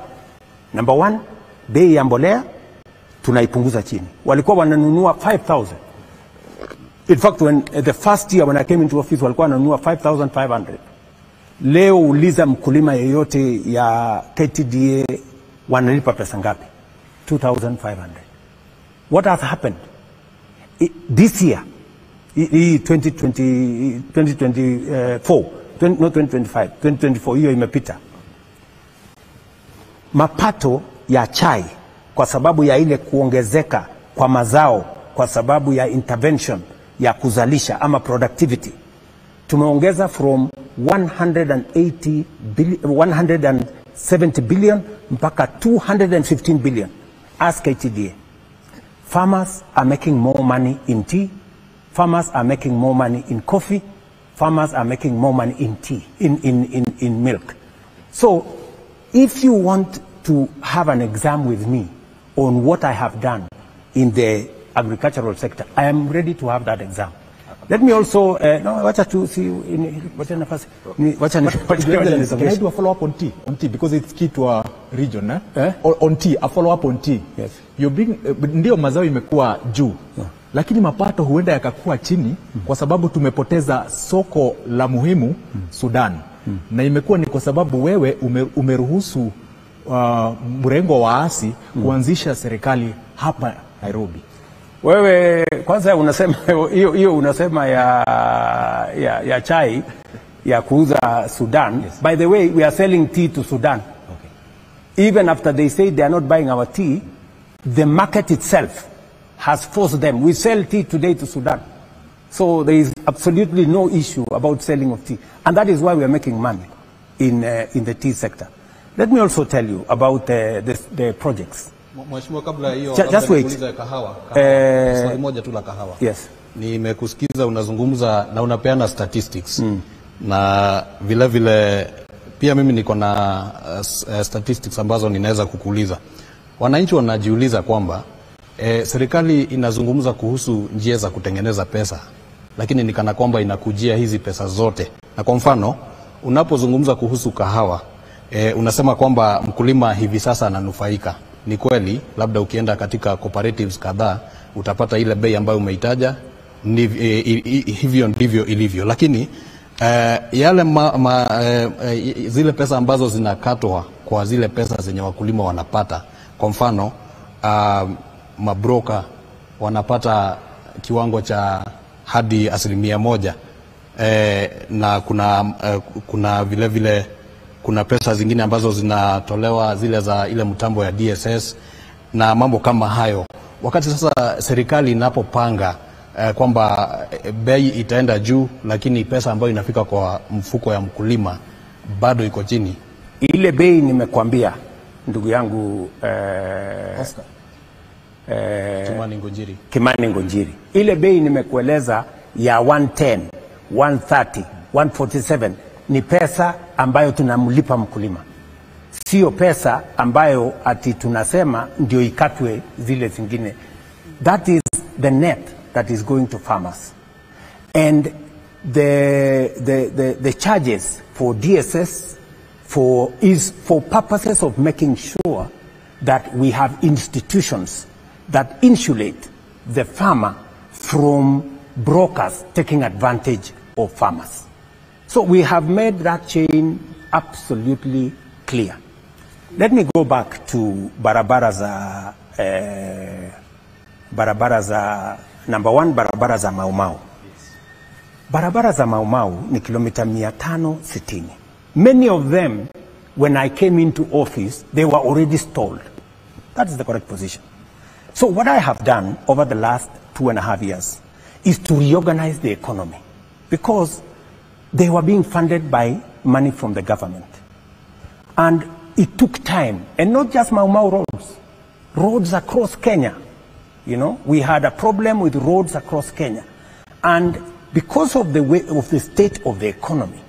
number 1, bei ya mbolea tunaipunguza chini. Walikuwa wananunua 5,000. In fact, when the first year when I came into office walikuwa wananunua 5,500. Leo uliza mkulima yeyote ya KTDA wanalipa pesa ngapi? 2,500. What has happened? This year, 2024, not 2025, 2024, hiyo imepita. Mapato ya chai kwa sababu ya ile kuongezeka kwa mazao, kwa sababu ya intervention ya kuzalisha ama productivity, tumeongeza from 170 billion mpaka 215 billion as KTDA. Farmers are making more money in tea, farmers are making more money in coffee, farmers are making more money in tea, in milk. So if you want to have an exam with me on what I have done in the agricultural sector, I am ready to have that exam. Let me also, wacha tu si, wacha nafasi, wacha Can I do a follow up on tea? On tea, because it's key to our region, On tea, a follow up on tea. Yes. You're being, ndio mazao imekuwa juu. Lakini mapato huenda yakakuwa chini kwa sababu tumepoteza soko la muhimu Sudan. Na imekuwa ni kwa sababu wewe umeruhusu mrengo wa waasi kuanzisha serikali hapa Nairobi. Wewe kwanza unasema hiyo unasema ya chai ya kuuza Sudan. Yes. By the way, we are selling tea to Sudan. Okay. Even after they say they are not buying our tea, the market itself has forced them. We sell tea today to Sudan. So there is absolutely no issue about selling of tea. And that is why we are making money in the tea sector. Let me also tell you about the projects. Mheshimiwa, kabla hiyo just wait. Kahawa. Swali moja tu la kahawa. Yes. Nimekusikiza unazungumza na unapeana statistics. Na vile vile pia mimi niko na statistics ambazo ninaweza kukuuliza. Wananchi wanajiuliza kwamba serikali inazungumza kuhusu njia za kutengeneza pesa, lakini ni kana kwamba inakujia hizi pesa zote. Na kwa mfano, unapozungumza kuhusu kahawa, unasema kwamba mkulima hivi sasa ananufaika. Ni kweli, labda ukienda katika cooperatives kadhaa utapata ile bei ambayo umeitaja, hivyo ndivyo ilivyo. Lakini yale zile pesa ambazo zinakatwa kwa zile pesa zenye wakulima wanapata, kwa mfano mabroka wanapata kiwango cha hadi 1%, na kuna vile vile kuna pesa zingine ambazo zinatolewa zile za ile mtambo ya DSS na mambo kama hayo. Wakati sasa serikali inapopanga kwamba bei itaenda juu, lakini pesa ambayo inafika kwa mfuko ya mkulima bado iko chini. Ile bei nimekwambia ndugu yangu Oscar Kimani Ngonjiri. Ile bei nimekueleza ya 110, 130, 147 ni pesa ambayo tunamlipa mkulima. Sio pesa ambayo ati tunasema ndio ikatwe zile zingine. That is the net that is going to farmers. And the charges for DSS is for purposes of making sure that we have institutions that insulate the farmer from brokers taking advantage of farmers. So we have made that chain absolutely clear. Let me go back to barabara za number one, barabara za Mau Mau. Barabara za Mau Mau ni kilomita 560. Many of them, when I came into office, they were already stalled. That is the correct position. So what I have done over the last 2.5 years is to reorganize the economy, because they were being funded by money from the government. And it took time, and not just Mau Mau roads, roads across Kenya. You know, we had a problem with roads across Kenya. And because of the way of the state of the economy,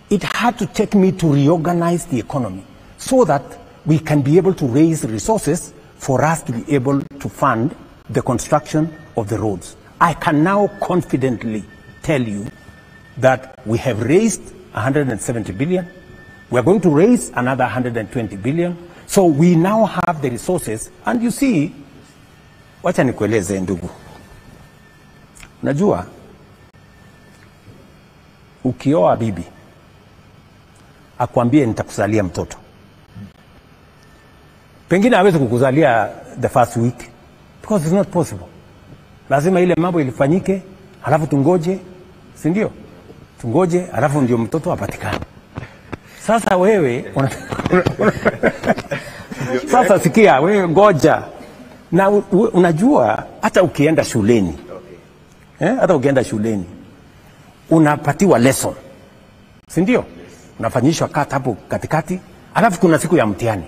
it had to take me to reorganize the economy so that we can be able to raise resources for us to be able to fund the construction of the roads. I can now confidently tell you that we have raised 170 billion. We are going to raise another 120 billion. So we now have the resources. And you see, wacha nikueleze ndugu. Unajua, ukioa bibi, akwambie nitakuzalia mtoto, pengine hawezi kukuzalia the first week, because it's not possible. Lazima ile mambo ilifanyike, halafu tungoje, si ndio? Tungoje, halafu ndio mtoto apatikane. Sasa wewe sasa sikia, wewe ngoja. Na unajua hata ukienda shuleni, hata ukienda shuleni unapatiwa lesson, si ndio? Unafanyishwa cut hapo katikati, halafu kuna siku ya mtihani.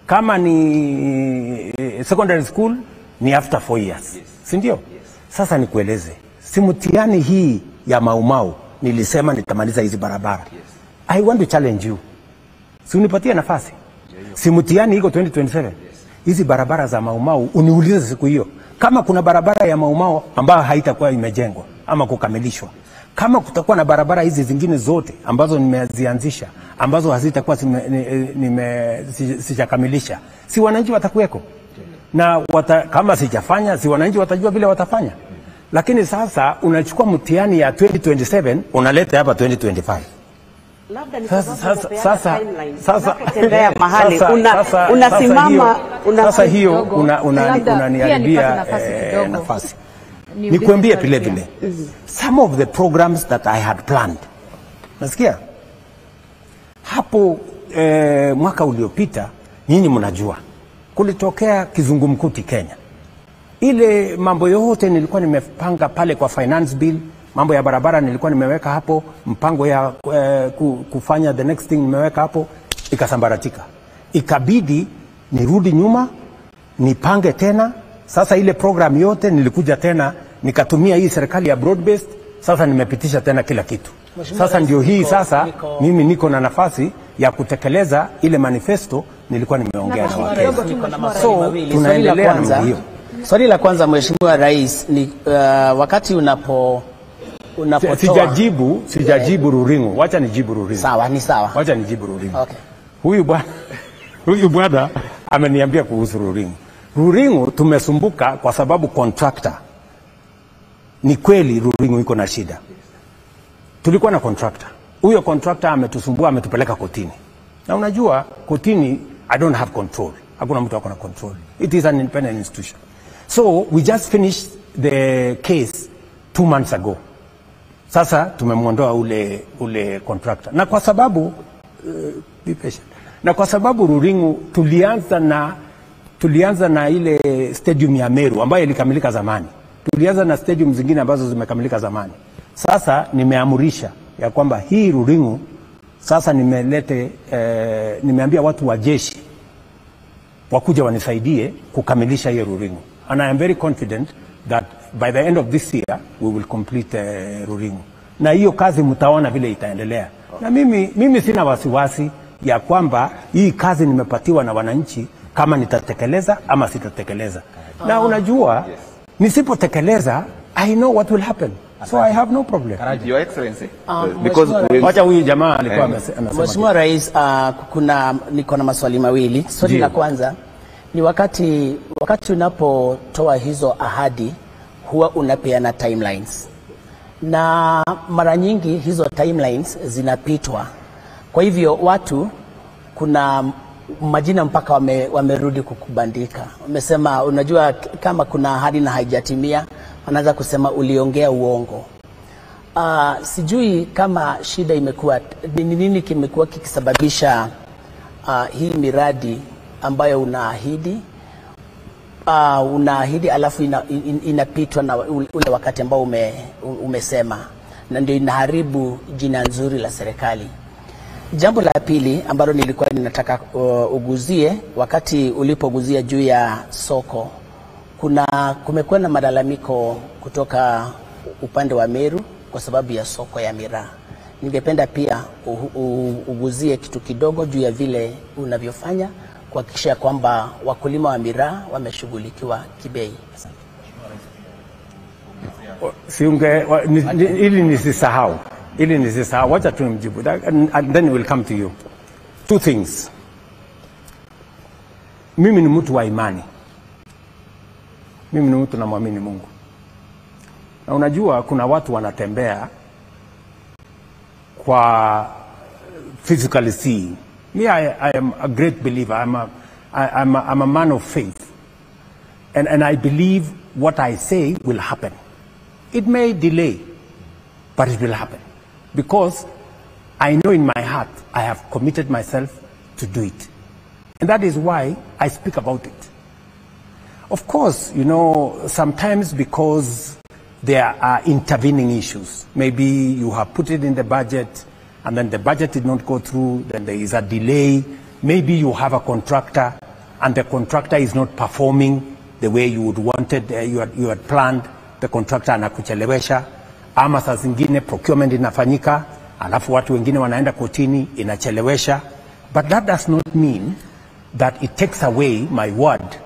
Kama ni secondary school ni after 4 years, si ndio? Sasa nikueleze, si mtihani hii ya Mau Mau nilisema nitamaliza hizi barabara. I want to challenge you. Si unipatie nafasi. Si mtihani iko 2027. hizi barabara za Mau Mau, uniulize siku hiyo kama kuna barabara ya Mau Mau ambayo haitakuwa imejengwa ama kukamilishwa, kama kutakuwa na barabara hizi zingine zote ambazo nimezianzisha ambazo hazitakuwa sijakamilisha, si wananchi watakuweko na kama sijafanya, si wananchi watajua vile watafanya. Lakini sasa unachukua mtihani ya 2027 unaleta hapa 2025. Labda ni Sasa unapotembea mahali unasimama sasa hiyo unaniharibia nafasi. Nikuambie vile vile some of the programs that I had planned, nasikia hapo mwaka uliopita, nyinyi mnajua kulitokea kizungumkuti Kenya. Ile mambo yote nilikuwa nimepanga pale kwa finance bill, mambo ya barabara nilikuwa nimeweka hapo, mpango ya kufanya the next thing nimeweka hapo, ikasambaratika. Ikabidi nirudi nyuma, nipange tena. Sasa ile program yote nilikuja tena, nikatumia hii serikali ya broad based, sasa nimepitisha tena kila kitu. Sasa ndio hii sasa mimi niko na nafasi ya kutekeleza ile manifesto nilikuwa nimeongea na Wakenya. So tunaendelea na hiyo. Swali la kwanza Mheshimiwa Rais ni wakati unapotoa sijajibu Ruringo. Wacha nijibu Ruringo. Sawa, ni sawa. Wacha nijibu Ruringo. Okay. Huyu bwana ameniambia kuhusu Ruringo. Ruringo tumesumbuka kwa sababu contractor. Ni kweli Ruringo iko na shida. Tulikuwa na contractor. Huyo contractor ametusumbua, ametupeleka kotini. Na unajua kotini I don't have control. Hakuna mtu akona control. It is an independent institution. So we just finished the case 2 months ago. Sasa tumemwondoa ule contractor. Na kwa sababu be patient. Na kwa sababu Ruringo tulianza na ile stadium ya Meru ambayo ilikamilika zamani. Tulianza na stadium zingine ambazo zimekamilika zamani. Sasa nimeamurisha ya kwamba hii Ruringo sasa nimeambia watu wa jeshi wakuja wanisaidie kukamilisha hiyo Ruringo. And I am very confident that by the end of this year we will complete Ruringo. Na hiyo kazi mtaona vile itaendelea. Na mimi sina wasiwasi ya kwamba hii kazi nimepatiwa na wananchi kama nitatekeleza ama sitatekeleza. Na unajua nisipotekeleza I know what will happen. So I have no problem. Your Excellency, wacha huyu jamaa alikuwa anasema. Mheshimiwa Rais, niko na maswali mawili. Swali la kwanza ni wakati unapotoa hizo ahadi huwa unapeana timelines. Na mara nyingi hizo timelines zinapitwa. Kwa hivyo watu kuna majina mpaka wamerudi kukubandika. Wamesema unajua kama kuna ahadi na haijatimia, wanaanza kusema uliongea uongo. Sijui kama shida imekuwa nini kimekuwa kikisababisha hii miradi ambayo unaahidi alafu inapitwa na ule wakati ambao umesema, na ndio inaharibu jina nzuri la serikali. Jambo la pili ambalo nilikuwa ninataka uguzie, wakati ulipoguzia juu ya soko, kumekuwa na malalamiko kutoka upande wa Meru kwa sababu ya soko ya miraa. Ningependa pia uguzie kitu kidogo juu ya vile unavyofanya kuhakikisha kwamba wakulima wa miraa wameshughulikiwa kibei. Ili nisisahau, wacha tumjibu and then we'll come to you. 2 things. Mimi ni mtu wa imani. Mimi ni mtu namwamini Mungu. Na unajua kuna watu wanatembea kwa physically seeing. Me, I am a great believer. I'm a man of faith. And I believe what I say will happen. It may delay, but it will happen. Because I know in my heart I have committed myself to do it. And that is why I speak about it. Of course, you know, sometimes because there are intervening issues. Maybe you have put it in the budget and then the budget did not go through, then there is a delay. Maybe you have a contractor and the contractor is not performing the way you would wanted, you had planned. The contractor anakuchelewesha, ama saa zingine procurement inafanyika alafu watu wengine wanaenda kotini inachelewesha. But that does not mean that it takes away my word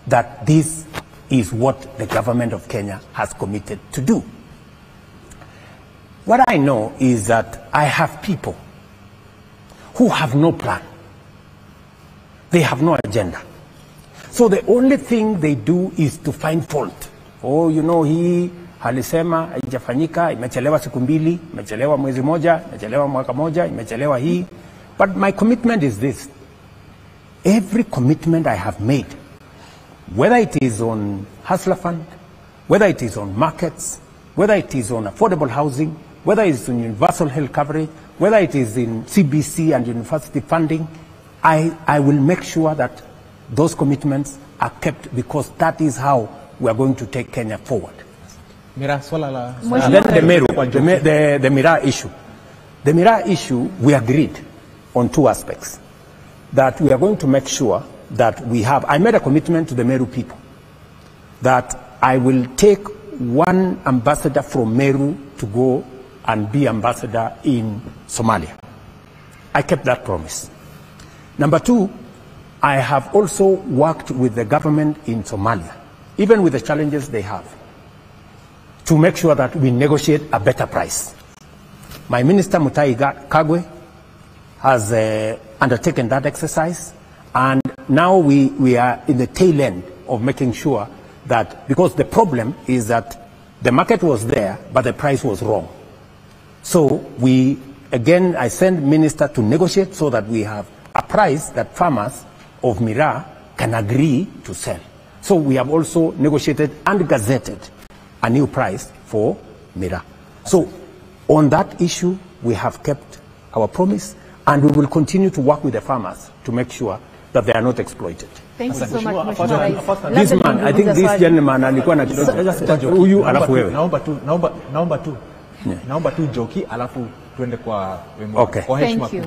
that this is what the government of Kenya has committed to do. What I know is that I have people who have no plan. They have no agenda. So the only thing they do is to find fault. Oh, you know, hii alisema haijafanyika, imechelewa siku mbili, imechelewa mwezi moja, imechelewa mwaka moja, imechelewa hii. But my commitment is this. Every commitment I have made, whether it is on Hustler Fund, whether it is on markets, whether it is on affordable housing, whether it is on universal health coverage, whether it is in CBC and university funding, I will make sure that those commitments are kept, because that is how we are going to take Kenya forward. Mira, swala la... And then the Meru, the Mira issue. The Mira issue, we agreed on two aspects. That we are going to make sure that we have, I made a commitment to the Meru people that I will take one ambassador from Meru to go and be ambassador in Somalia. I kept that promise. Number two, I have also worked with the government in Somalia, even with the challenges they have, to make sure that we negotiate a better price. My minister, Mutahi Kagwe, has undertaken that exercise, and now we are in the tail end of making sure that, because the problem is that the market was there, but the price was wrong. So again, I sent minister to negotiate so that we have a price that farmers of Mira can agree to sell. So we have also negotiated and gazetted a new price for Mira. So on that issue, we have kept our promise, and we will continue to work with the farmers to make sure that they are not exploited. Thank you so much, Mheshimiwa Rais. This man, I think this gentleman alikuwa na huyu alafu wewe. Naomba tu Njoki alafu tuende kwa Wembu. Okay. Thank you.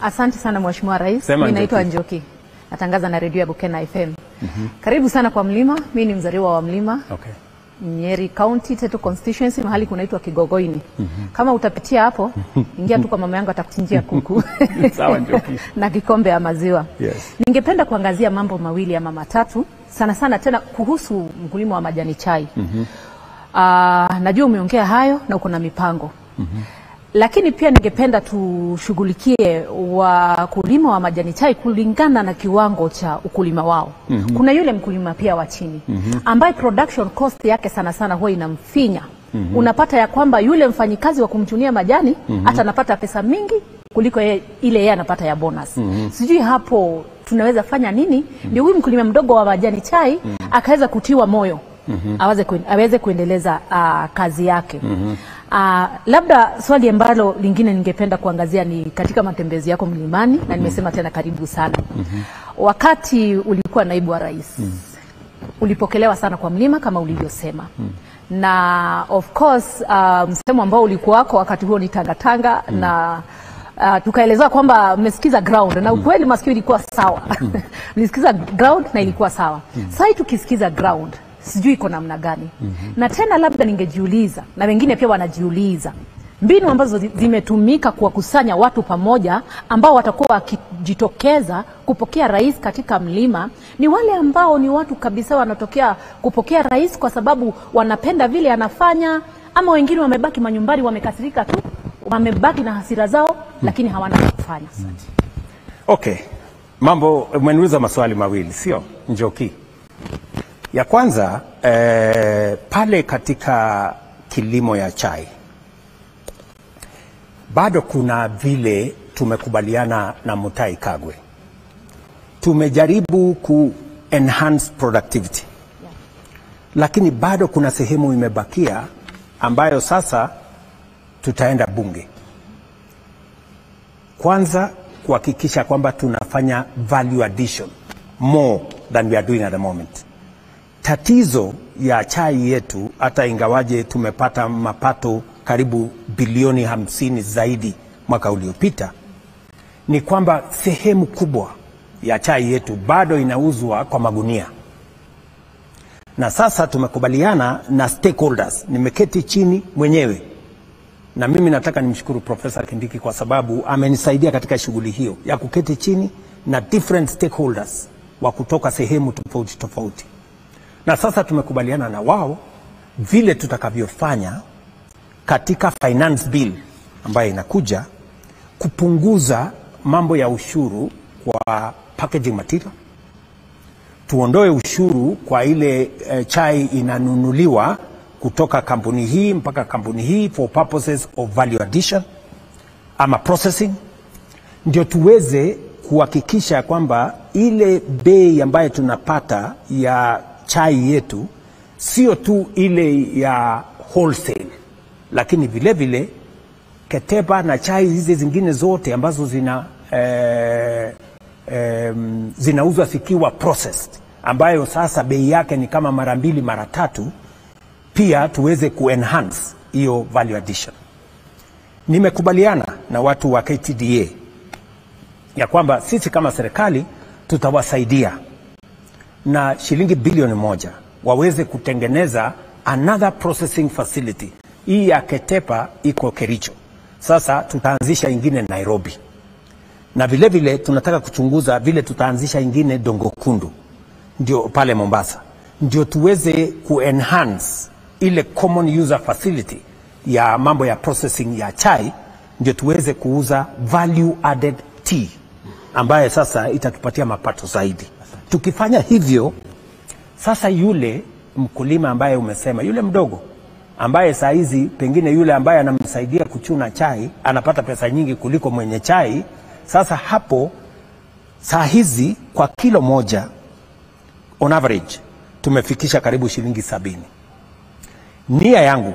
Asante sana Mheshimiwa Rais. Mimi naitwa Njoki. Natangaza na redio ya Bukena FM. Karibu sana kwa Mlima. Mimi ni mzaliwa wa Mlima. Okay. Nyeri County, Teto Constituency, mahali kunaitwa Kigogoini. Kama utapitia hapo, ingia tu kwa mama yangu atakuchinjia kuku. Sawa Njoki. Na kikombe ya maziwa. Yes. Ningependa kuangazia mambo mawili ama matatu, sana sana tena kuhusu mkulima wa majani chai. Najua umeongea hayo na uko na mipango. Lakini pia ningependa tushughulikie wakulima wa majani chai kulingana na kiwango cha ukulima wao. Kuna yule mkulima pia wa chini ambaye production cost yake sana sana huwa inamfinya. Unapata ya kwamba yule mfanyikazi wa kumchunia majani hata anapata pesa mingi kuliko ile yeye anapata ya bonus. Sijui hapo tunaweza fanya nini ndio huyu mkulima mdogo wa majani chai akaweza kutiwa moyo aweze kuendeleza kazi yake. Labda swali ambalo lingine ningependa kuangazia ni katika matembezi yako mlimani, na nimesema tena karibu sana. Wakati ulikuwa naibu wa rais, ulipokelewa sana kwa Mlima kama ulivyosema. Na of course msemo ambao ulikuwa wako wakati huo ni tangatanga na tukaelezwa kwamba mmesikiza ground, na ukweli masikio ilikuwa sawa. Mlisikiza ground na ilikuwa sawa. Sasa tukisikiza ground, sijui iko namna gani. Na tena labda ningejiuliza, na wengine pia wanajiuliza, mbinu ambazo zimetumika kuwakusanya watu pamoja ambao watakuwa wakijitokeza kupokea rais katika Mlima, ni wale ambao ni watu kabisa wanatokea kupokea rais kwa sababu wanapenda vile anafanya, ama wengine wamebaki manyumbani wamekasirika tu, wamebaki na hasira zao lakini hawana kufanya. Okay. Mambo, umeniuliza maswali mawili, sio Njoki? Ya kwanza, pale katika kilimo ya chai, bado kuna vile tumekubaliana na Mutahi Kagwe. Tumejaribu enhance productivity. Lakini bado kuna sehemu imebakia ambayo sasa tutaenda bunge. Kwanza kuhakikisha kwamba tunafanya value addition more than we are doing at the moment. Tatizo ya chai yetu, hata ingawaje tumepata mapato karibu bilioni 50 zaidi mwaka uliopita, ni kwamba sehemu kubwa ya chai yetu bado inauzwa kwa magunia. Na sasa tumekubaliana na stakeholders, nimeketi chini mwenyewe, na mimi nataka nimshukuru Profesa Kindiki kwa sababu amenisaidia katika shughuli hiyo ya kuketi chini na different stakeholders wa kutoka sehemu tofauti tofauti, na sasa tumekubaliana na wao vile tutakavyofanya katika finance bill ambayo inakuja kupunguza mambo ya ushuru kwa packaging material, tuondoe ushuru kwa ile chai inanunuliwa kutoka kampuni hii mpaka kampuni hii for purposes of value addition ama processing, ndio tuweze kuhakikisha kwamba ile bei ambayo tunapata ya chai yetu sio tu ile ya wholesale, lakini vile vile Ketepa na chai hizi zingine zote ambazo zinauzwa zikiwa processed, ambayo sasa bei yake ni kama mara 2 mara 3, pia tuweze kuenhance hiyo value addition. Nimekubaliana na watu wa KTDA ya kwamba sisi kama serikali tutawasaidia na shilingi bilioni 1 waweze kutengeneza another processing facility. Hii ya Ketepa iko Kericho, sasa tutaanzisha ingine Nairobi, na vile vile tunataka kuchunguza vile tutaanzisha ingine Dongokundu, ndio pale Mombasa, ndio tuweze kuenhance ile common user facility ya mambo ya processing ya chai, ndio tuweze kuuza value added tea ambaye sasa itatupatia mapato zaidi. Tukifanya hivyo, sasa yule mkulima ambaye umesema, yule mdogo ambaye saa hizi pengine yule ambaye anamsaidia kuchuna chai anapata pesa nyingi kuliko mwenye chai, sasa hapo saa hizi kwa kilo moja on average tumefikisha karibu shilingi 70. Nia yangu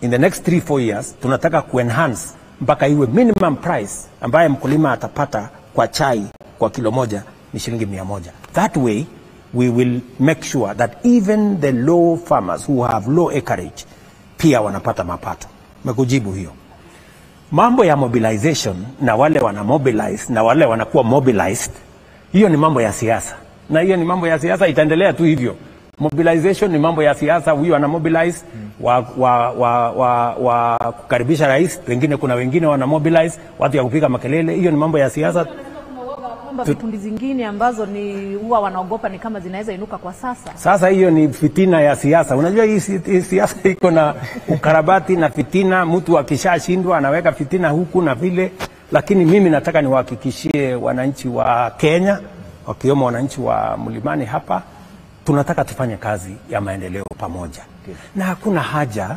in the next 3-4 years tunataka kuenhance mpaka iwe minimum price ambaye mkulima atapata kwa chai kwa kilo moja ni shilingi 100. That way we will make sure that even the low farmers who have low acreage pia wanapata mapato. Mekujibu hiyo. Mambo ya mobilization na wale wana mobilize na wale wanakuwa mobilized, hiyo ni mambo ya siasa, na hiyo ni mambo ya siasa, itaendelea tu hivyo. Mobilization ni mambo ya siasa, huyu ana mobilize wa kukaribisha rais, wengine kuna wengine wana mobilize watu ya kupiga makelele, hiyo ni mambo ya siasa. Vikundi zingine ambazo ni huwa wanaogopa ni kama zinaweza inuka kwa sasa. Sasa hiyo ni fitina ya siasa. Unajua hii siasa iko na ukarabati na fitina, mtu akishashindwa anaweka fitina huku na vile, lakini mimi nataka niwahakikishie wananchi wa Kenya, wakiwemo wananchi wa Mlimani hapa, tunataka tufanye kazi ya maendeleo pamoja. Na hakuna haja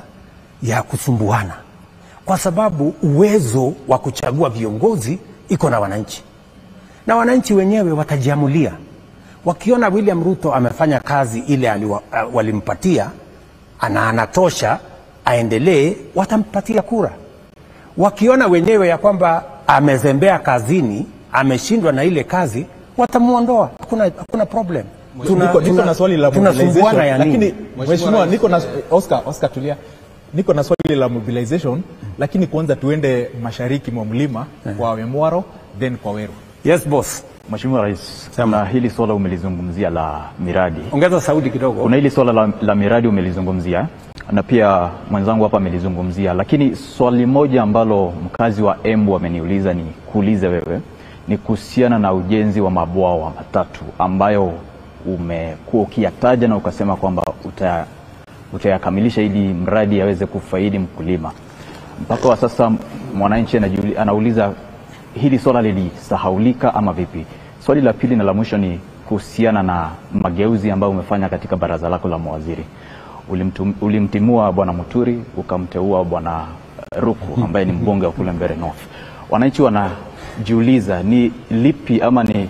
ya kusumbuana, kwa sababu uwezo wa kuchagua viongozi iko na wananchi, na wananchi wenyewe watajiamulia. Wakiona William Ruto amefanya kazi ile walimpatia, anatosha aendelee, watampatia kura. Wakiona wenyewe ya kwamba amezembea kazini, ameshindwa na ile kazi, watamuondoa. Hakuna problem. Niko na swali la mobilization, lakini mheshimiwa, niko na Oscar tulia. Niko na swali la mobilization, lakini kwanza tuende mashariki mwa mlima kwa Wemwaro then kwa Weru. Yes boss. Mheshimiwa Rais, na hili swala umelizungumzia la miradi. Ongeza sauti kidogo. Kuna hili swala la miradi umelizungumzia, na pia mwenzangu hapa amelizungumzia, lakini swali moja ambalo mkazi wa Embu ameniuliza ni kuulize wewe, ni kuhusiana na ujenzi wa mabwawa matatu ambayo umekuwa ukiyataja na ukasema kwamba utayakamilisha ili mradi yaweze kufaidi mkulima. Mpaka wa sasa mwananchi anauliza hili swala lilisahaulika ama vipi? Swali la pili na la mwisho ni kuhusiana na mageuzi ambayo umefanya katika baraza lako la mawaziri. Ulimtimua Bwana Muturi, ukamteua Bwana Ruku ambaye ni mbunge wa kule Mbeere North. Wananchi wanajiuliza ni lipi ama ni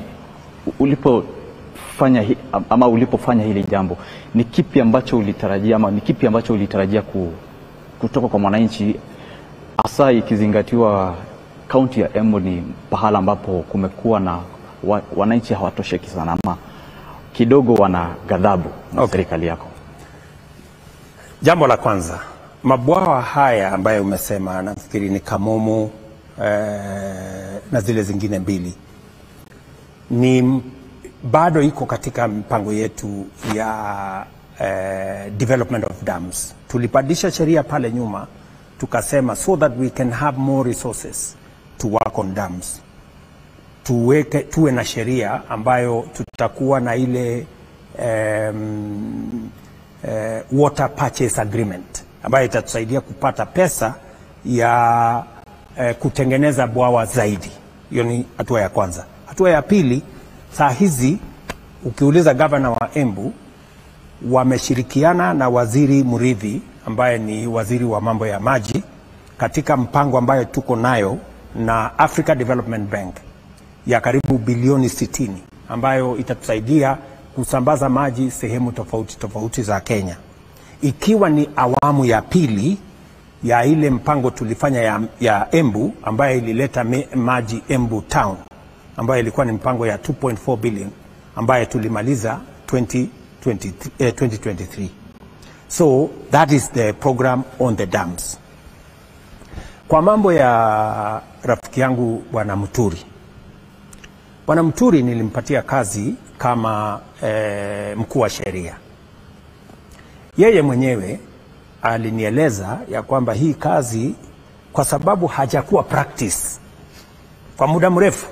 ulipofanya hili jambo, ni kipi ambacho ulitarajia ama ni kipi ambacho ulitarajia kutoka kwa mwananchi, hasa ikizingatiwa kaunti ya Embu ni pahala ambapo kumekuwa na wananchi hawatosheki sana ama kidogo wana ghadhabu na serikali yako? Jambo la kwanza, mabwawa haya ambayo umesema, nafikiri ni Kamumu na zile zingine mbili, ni bado iko katika mpango yetu ya development of dams. Tulibadilisha sheria pale nyuma, tukasema so that we can have more resources to work on dams. tuwe na sheria ambayo tutakuwa na ile water purchase agreement ambayo itatusaidia kupata pesa ya kutengeneza bwawa zaidi. Hiyo ni hatua ya kwanza. Hatua ya pili, saa hizi ukiuliza gavana wa Embu, wameshirikiana na waziri Murithi ambaye ni waziri wa mambo ya maji katika mpango ambayo tuko nayo na Africa Development Bank ya karibu bilioni 60 ambayo itatusaidia kusambaza maji sehemu tofauti tofauti za Kenya, ikiwa ni awamu ya pili ya ile mpango tulifanya ya Embu ambayo ilileta maji Embu Town, ambayo ilikuwa ni mpango ya 2.4 billion ambayo tulimaliza 2023. So that is the program on the dams. Kwa mambo ya rafiki yangu Bwana Muturi. Bwana Muturi nilimpatia kazi kama mkuu wa sheria. Yeye mwenyewe alinieleza ya kwamba hii kazi, kwa sababu hajakuwa practice kwa muda mrefu,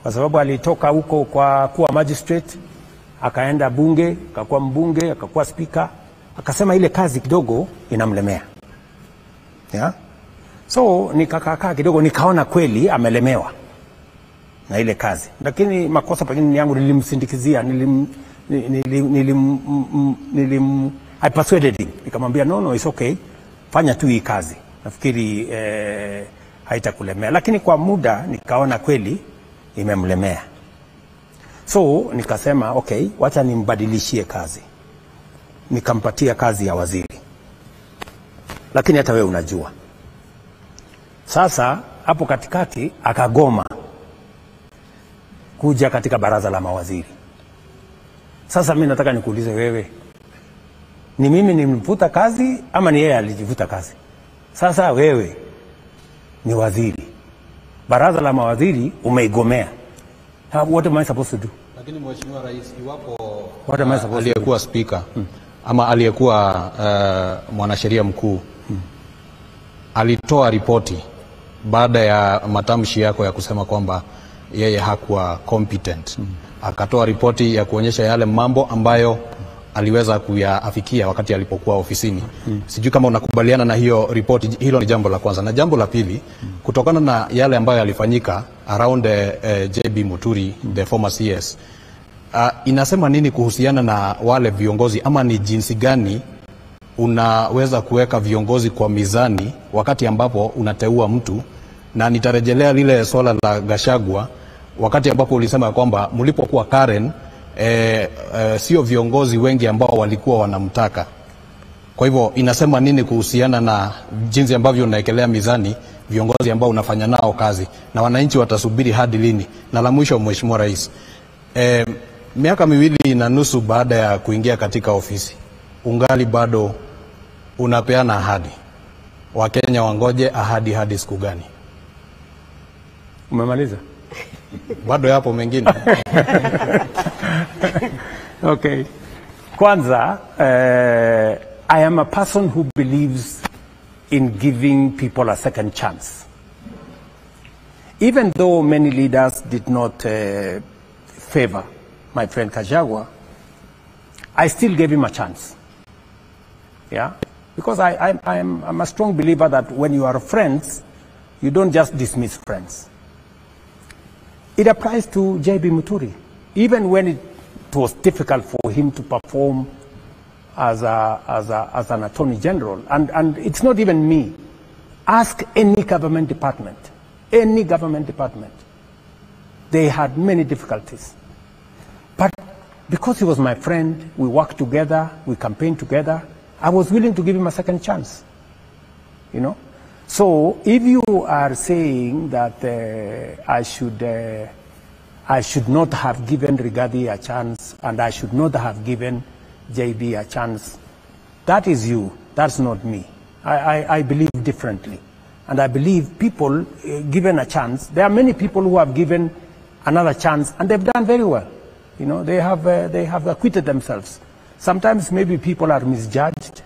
kwa sababu alitoka huko kwa kuwa magistrate, akaenda bunge, akakuwa mbunge, akakuwa speaker, akasema ile kazi kidogo inamlemea. Yeah? So nikakaa kidogo, nikaona kweli amelemewa na ile kazi, lakini makosa pengine ni yangu, nilimsindikizia, I persuaded him, nikamwambia no, it's okay, fanya tu hii kazi, nafikiri haitakulemea. Lakini kwa muda nikaona kweli imemlemea, so nikasema okay, wacha nimbadilishie kazi, nikampatia kazi ya waziri. Lakini hata wewe unajua, sasa hapo katikati akagoma kuja katika baraza la mawaziri. Sasa mimi nataka nikuulize wewe, ni mimi nimemfuta kazi ama ni yeye alijivuta kazi? Sasa wewe ni waziri, baraza la mawaziri umeigomea. What am I supposed to do? Lakini Mheshimiwa Rais, iwapo aliyekuwa speaker ama aliyekuwa mwanasheria mkuu alitoa ripoti baada ya matamshi yako ya kusema kwamba yeye hakuwa competent, akatoa ripoti ya kuonyesha yale mambo ambayo aliweza kuyaafikia wakati alipokuwa ofisini. Sijui kama unakubaliana na hiyo ripoti. Hilo ni jambo la kwanza. Na jambo la pili, kutokana na yale ambayo yalifanyika around JB Muturi, the former CS, inasema nini kuhusiana na wale viongozi, ama ni jinsi gani unaweza kuweka viongozi kwa mizani wakati ambapo unateua mtu? Na nitarejelea lile swala la Gachagua, wakati ambapo ulisema kwamba mlipokuwa Karen sio viongozi wengi ambao walikuwa wanamtaka. Kwa hivyo inasema nini kuhusiana na jinsi ambavyo unaekelea mizani viongozi ambao unafanya nao kazi, na wananchi watasubiri hadi lini? Na la mwisho, Mheshimiwa Rais, miaka 2.5 baada ya kuingia katika ofisi, ungali bado unapeana ahadi. Wakenya wangoje ahadi hadi siku gani? Umemaliza? Bado yapo mengine. Okay. Kwanza, I am a person who believes in giving people a second chance. Even though many leaders did not favor my friend Gachagua, I still gave him a chance. Yeah? Because I'm a strong believer that when you are friends, you don't just dismiss friends. It applies to JB Muturi. Even when it was difficult for him to perform as an attorney general, and it's not even me. Ask any government department. Any government department. They had many difficulties. But because he was my friend, we worked together, we campaigned together, I was willing to give him a second chance. You know? So if you are saying that I should not have given Rigathi a chance and I should not have given JB a chance, that is you. That's not me. I believe differently. And I believe people given a chance, there are many people who have given another chance and they've done very well. You know, they have acquitted themselves. Sometimes maybe people are misjudged.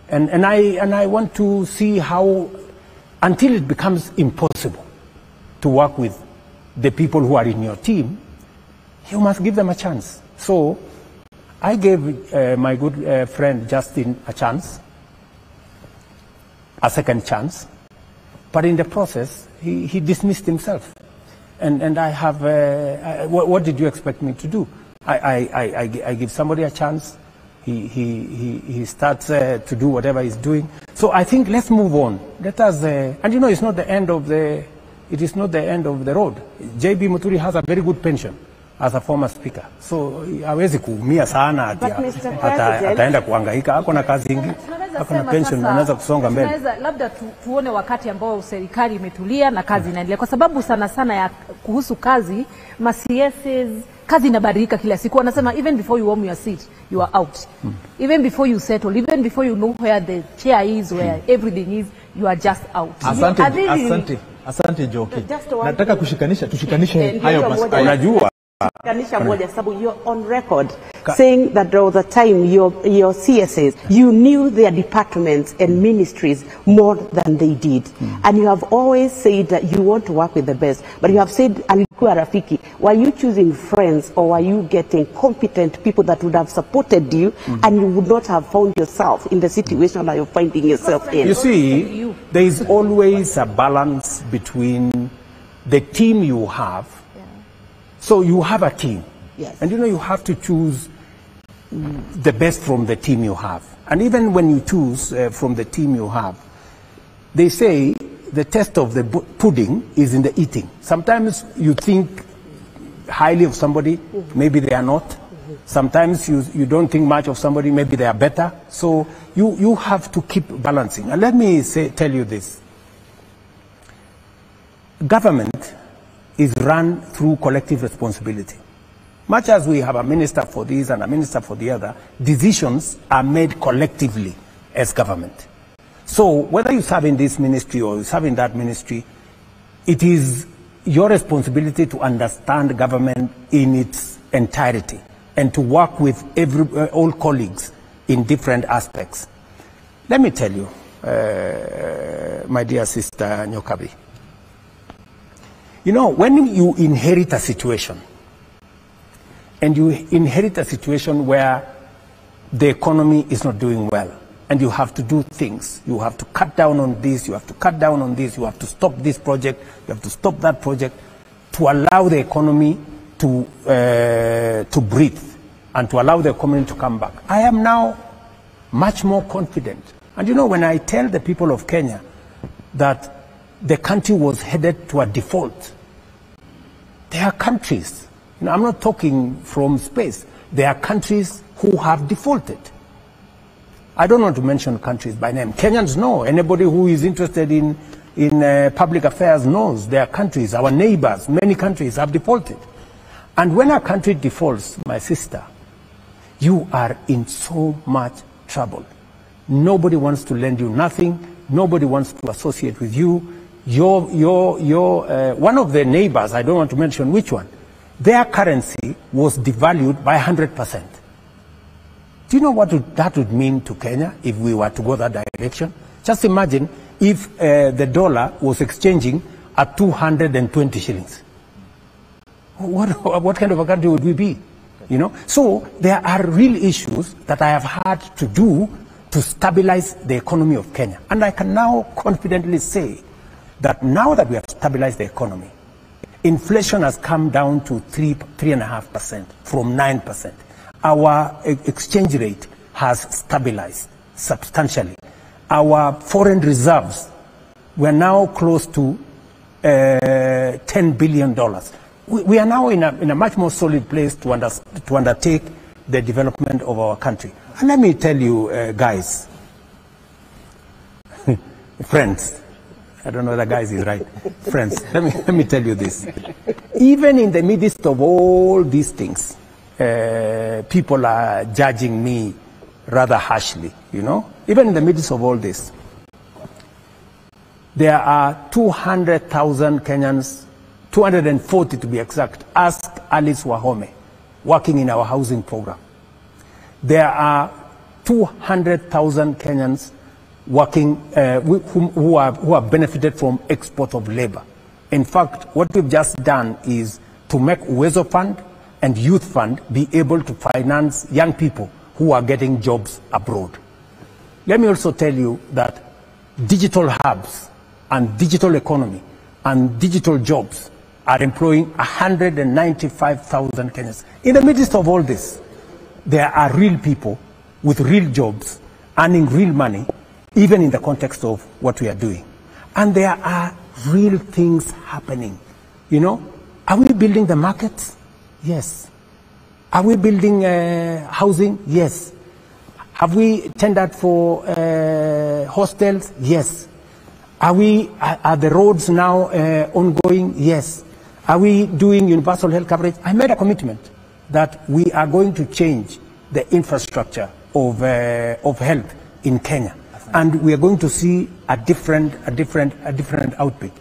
And I want to see how, until it becomes impossible to work with the people who are in your team, you must give them a chance. So I gave my good friend Justin a chance, a second chance, but in the process, he dismissed himself. And I have, what did you expect me to do? I give somebody a chance, he starts to do whatever he's doing. So I think let's move on. Let us, and you know, it's not the end of the, it is not the end of the road. JB Muturi has a very good pension as a former speaker. So hawezi kuumia sana ataenda kuhangaika, ako na kazi ingi, ako na pension, anaweza kusonga mbele. Tunaweza labda tuone wakati ambao serikali imetulia na kazi inaendelea, kwa sababu sana sana ya kuhusu kazi, ma-CSs, kazi inabadilika kila siku. Wanasema even before you warm your seat, you are out. Even before you settle, even before you know where the chair is, where everything is, you are just out. Asante Joki. Nataka tushikanishe hayo maswali. Unajua Kanisha moja, sababu you're on record saying that all the time your CSAs, you knew their departments and ministries more than they did. And you have always said that you want to work with the best. But you have said, alikuwa rafiki, were you choosing friends or were you getting competent people that would have supported you and you would not have found yourself in the situation that you're finding yourself in? You see, there is always a balance between the team you have. So you have a team, Yes. and you know you have to choose the best from the team you have. And even when you choose from the team you have, they say the test of the pudding is in the eating. Sometimes you think highly of somebody, maybe they are not. Sometimes you don't think much of somebody, maybe they are better. So you have to keep balancing. And let me tell you this. Government is run through collective responsibility. Much as we have a minister for this and a minister for the other, decisions are made collectively as government. So whether you serve in this ministry or you serve in that ministry, it is your responsibility to understand government in its entirety and to work with all colleagues in different aspects. Let me tell you, my dear sister Nyokabi, you know, when you inherit a situation, and you inherit a situation where the economy is not doing well, and you have to do things, you have to cut down on this, you have to cut down on this, you have to stop this project, you have to stop that project, to allow the economy to breathe, and to allow the economy to come back. I am now much more confident. And you know, when I tell the people of Kenya that the country was headed to a default, there are countries, you know, I'm not talking from space, there are countries who have defaulted. I don't want to mention countries by name. Kenyans know, anybody who is interested in public affairs knows there are countries, our neighbors, many countries have defaulted. And when a country defaults, my sister, you are in so much trouble. Nobody wants to lend you nothing, nobody wants to associate with you. One of the neighbors, I don't want to mention which one, their currency was devalued by 100%. Do you know what that would mean to Kenya if we were to go that direction? Just imagine if the dollar was exchanging at 220 shillings. What kind of a country would we be? You know? So there are real issues that I have had to do to stabilize the economy of Kenya. And I can now confidently say that now that we have stabilized the economy, inflation has come down to 3.5% from 9%. Our exchange rate has stabilized substantially. Our foreign reserves were now close to $10 billion. We are now in a much more solid place to undertake the development of our country. And let me tell you, guys, friends, I don't know whether guys is right. Friends, let me tell you this. Even in the midst of all these things, people are judging me rather harshly, you know. Even in the midst of all this, there are 200,000 Kenyans, 240 to be exact, ask Alice Wahome, working in our housing program. There are 200,000 Kenyans working, who have benefited from export of labor In fact, what we've just done is to make Uwezo Fund and Youth Fund be able to finance young people who are getting jobs abroad. Let me also tell you that digital hubs and digital economy and digital jobs are employing 195,000 Kenyans. In the midst of all this, there are real people with real jobs, earning real money, even in the context of what we are doing. And there are real things happening. You know, are we building the markets? Yes. Are we building housing? Yes. Have we tendered for hostels? Yes. Are the roads now ongoing? Yes. Are we doing universal health coverage? I made a commitment that we are going to change the infrastructure of health in Kenya, and we are going to see a different output.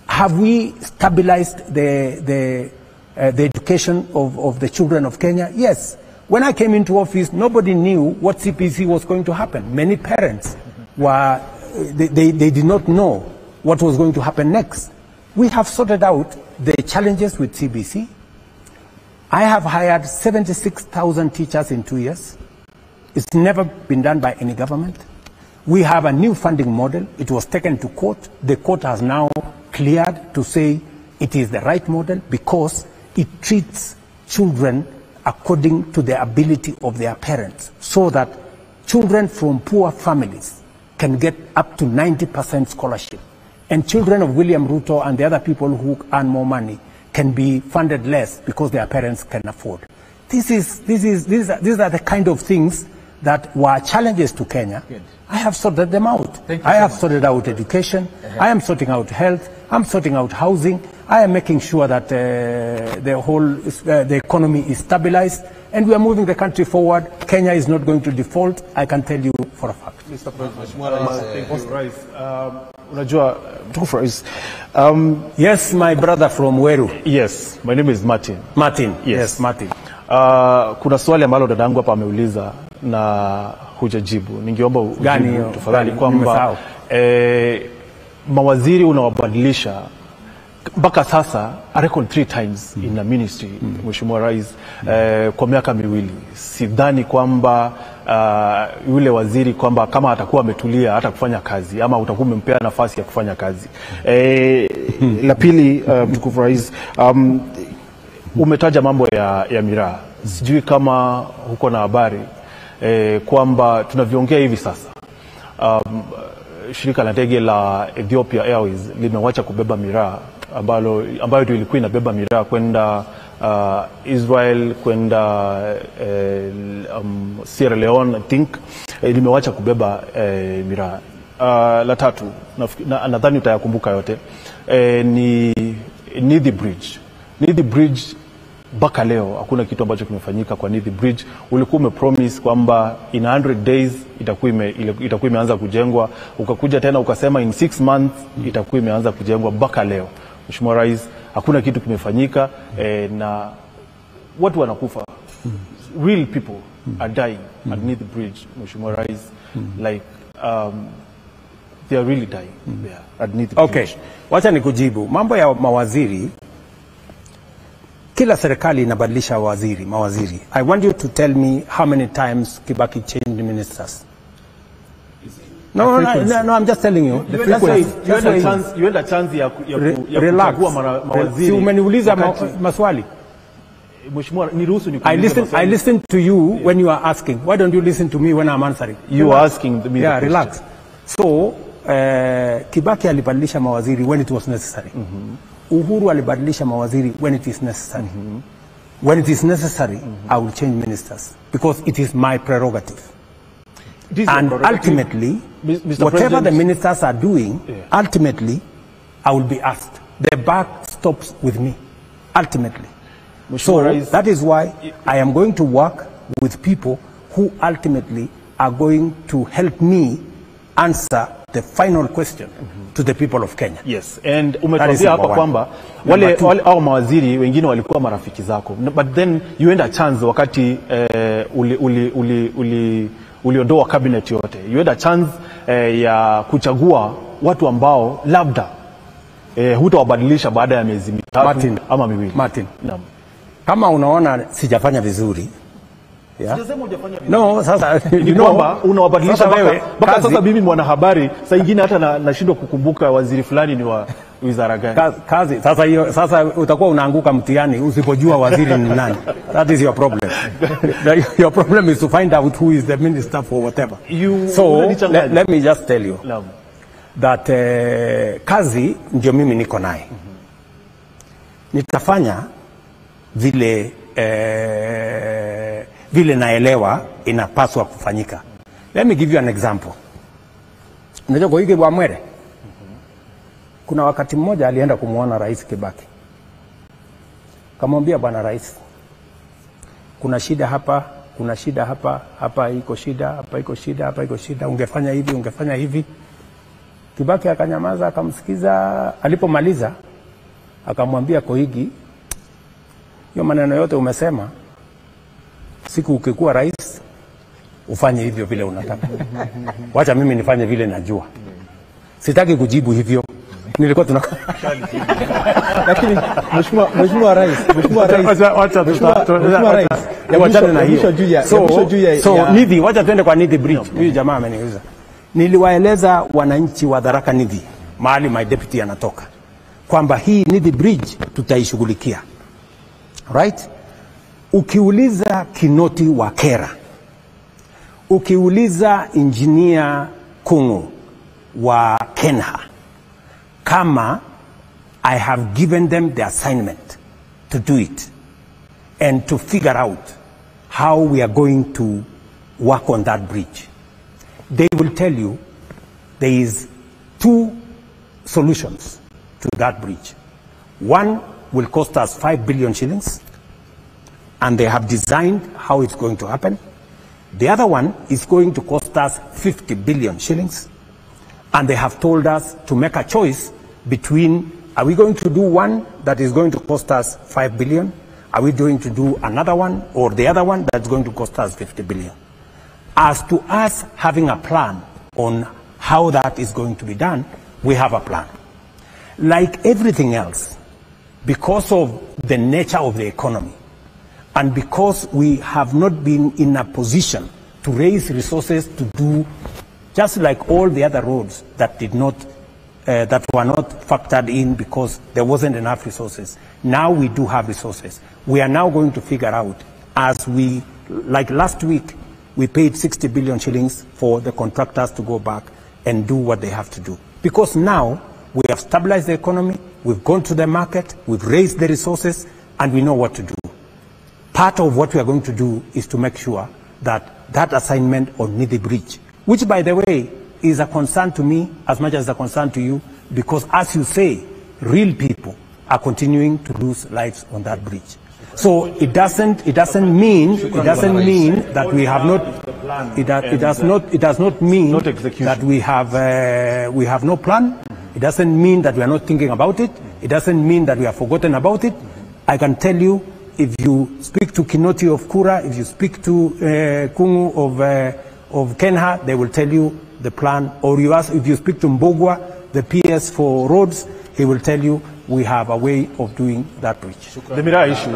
Have we stabilized the education of the children of Kenya? Yes. When I came into office, nobody knew what CPC was going to happen. Many parents were, they did not know what was going to happen next. We have sorted out the challenges with CBC. I have hired 76,000 teachers in 2 years. It's never been done by any government. We have a new funding model. It was taken to court. The court has now cleared to say it is the right model because it treats children according to the ability of their parents, so that children from poor families can get up to 90% scholarship. And children of William Ruto and the other people who earn more money can be funded less because their parents can afford. These are the kind of things that were challenges to Kenya. Good. I have sorted them out. I have sorted out education. I am sorting out health. I'm sorting out housing. I am making sure that the economy is stabilized, and we are moving the country forward. Kenya is not going to default. I can tell you for a fact. Mr. President, yes, my brother from Weru. Yes, my name is Martin. Martin. Yes, Martin. Kuna swali ambalo dadangu hapa ameuliza na hujajibu. Ningeomba ujibu tafadhali kwamba mawaziri unawabadilisha mpaka sasa a record 3 times in a ministry, Mheshimiwa Rais, kwa miaka miwili. Sidhani kwamba yule waziri kwamba kama atakuwa ametulia hata kufanya kazi ama utakuwa umempea nafasi ya kufanya kazi. La pili, mtukufu Rais, umetaja mambo ya miraa. Sijui kama huko na habari kwamba tunaviongea hivi sasa, shirika la ndege la Ethiopia Airways limewacha kubeba miraa ambayo ilikuwa inabeba miraa kwenda Israel, kwenda Sierra Leone, I think, limewacha kubeba miraa. La tatu, nadhani utayakumbuka yote, ni Nithi Bridge. Nithi Bridge mpaka leo hakuna kitu ambacho kimefanyika kwa Nithi Bridge. Ulikuwa umepromise kwamba in 100 days itakuwa imeanza kujengwa, ukakuja tena ukasema in 6 months itakuwa imeanza kujengwa. Mpaka leo Mheshimiwa Rais hakuna kitu kimefanyika, na watu wanakufa. Real people are dying at Nithi Bridge, Mheshimiwa Rais. Like they are really dying there at Nithi Bridge. Okay, wacha nikujibu mambo ya mawaziri. Kila serikali inabadilisha mawaziri. I want you to tell me how many times Kibaki changed ministers. No, I'm just telling you. You had a chance ya kuchagua mawaziri. Si umeniuliza maswali. Mheshimiwa, niruhusu I listen to you when you are asking. Why don't you listen to me when I'm answering? You are asking me. Yeah, relax. So, Kibaki alibadilisha mawaziri when it was necessary. Uhuru alibadilisha mawaziri when it is necessary. When it is necessary, I will change ministers because it is my prerogative. And ultimately, whatever the ministers are doing, ultimately, I will be asked. The buck stops with me, ultimately. So that is why I am going to work with people who ultimately are going to help me answer the final question to the people of Kenya. Yes, and umetuambia hapa kwamba wale au mawaziri wengine walikuwa marafiki zako, but then you had a chance wakati uliondoa cabinet yote. You had a chance ya kuchagua watu ambao labda hutawabadilisha baada ya miezi mitatu Martin, ama miwili. Martin, Naam. kama unaona sijafanya vizuri, yeah. No, sasa Ni kwamba unawabadilisha sasa wewe, mpaka sasa mimi mwanahabari saa ingine hata nashindwa kukumbuka waziri fulani ni wa wizara gani. Kazi sasa utakuwa unaanguka mtihani usipojua waziri ni nani. That is your problem. Your problem is to find out who is the minister for whatever. So let me just tell you that kazi ndio mimi niko naye. Nitafanya vile naelewa inapaswa kufanyika. Let me give you an example. Unajua kwa hiki wa Mwere, kuna wakati mmoja alienda kumuona Rais Kibaki. Kamwambia, bwana rais, kuna shida hapa, kuna shida hapa, hapa iko shida, hapa iko shida, hapa iko shida, ungefanya hivi, ungefanya hivi. Kibaki akanyamaza, akamsikiza. Alipomaliza akamwambia Koigi, hiyo maneno yote umesema, siku ukikuwa rais ufanye hivyo vile unataka. Wacha mimi nifanye vile najua. Sitaki kujibu hivyo. Nilikuwa Lakini mheshimiwa rais, wachana na hiyo. So Nithi, wacha twende kwa Nithi Bridge. Huyu jamaa ameniuliza. Niliwaeleza wananchi wa Tharaka Nithi, mahali my deputy anatoka, kwamba hii Nithi Bridge tutaishughulikia. Right? Ukiuliza Kinoti wa Kera, ukiuliza engineer Kungu wa Kenha, kama I have given them the assignment to do it and to figure out how we are going to work on that bridge, they will tell you there is 2 solutions to that bridge. One will cost us 5 billion shillings, and they have designed how it's going to happen. The other one is going to cost us 50 billion shillings, and they have told us to make a choice between, are we going to do one that is going to cost us 5 billion? Are we going to do another one, or the other one that's going to cost us 50 billion? As to us having a plan on how that is going to be done, we have a plan. Like everything else, because of the nature of the economy, and because we have not been in a position to raise resources to do, just like all the other roads that did not, that were not factored in because there wasn't enough resources. Now we do have resources. We are now going to figure out, as we, like last week, we paid 60 billion shillings for the contractors to go back and do what they have to do. Because now we have stabilized the economy, we've gone to the market, we've raised the resources, and we know what to do. Part of what we are going to do is to make sure that that assignment on Nithi Bridge, which by the way is a concern to me as much as a concern to you, because as you say, real people are continuing to lose lives on that bridge. So it doesn't mean that we have not, it does not mean that we have no plan. It doesn't mean that we are not thinking about it. It doesn't mean that we have forgotten about it. I can tell you, if you speak to Kinoti of Kura, if you speak to Kungu of Kenha, they will tell you the plan. Or you ask, if you speak to Mbogwa, the PS for roads, he will tell you we have a way of doing that bridge. The Miraa issue,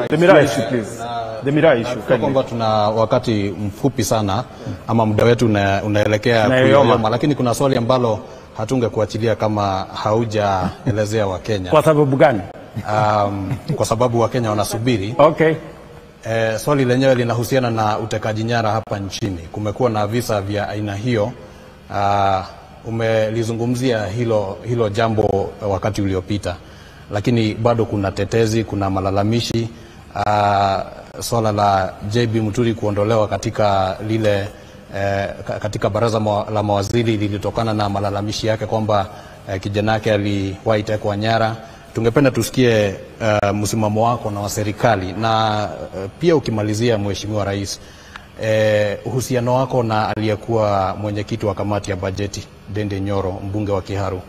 please. The Miraa issue. Kwamba tuna wakati mfupi sana ama muda wetu unaelekea kuyoyoma, lakini kuna swali ambalo hatungekuachilia kama haujaelezea Wakenya. Kwa sababu gani? Kwa sababu Wakenya wanasubiri. Okay. Swali lenyewe linahusiana na utekaji nyara hapa nchini. Kumekuwa na visa vya aina hiyo. Umelizungumzia hilo jambo wakati uliopita, lakini bado kuna tetezi, kuna malalamishi. Swala la JB Muturi kuondolewa katika lile katika baraza la mawaziri lilitokana na malalamishi yake kwamba kijana yake aliwahi tekwa nyara. Tungependa tusikie msimamo wako na wa serikali, na pia ukimalizia, Mheshimiwa Rais, uhusiano wako na aliyekuwa mwenyekiti wa kamati ya bajeti Dende Nyoro, mbunge wa Kiharu.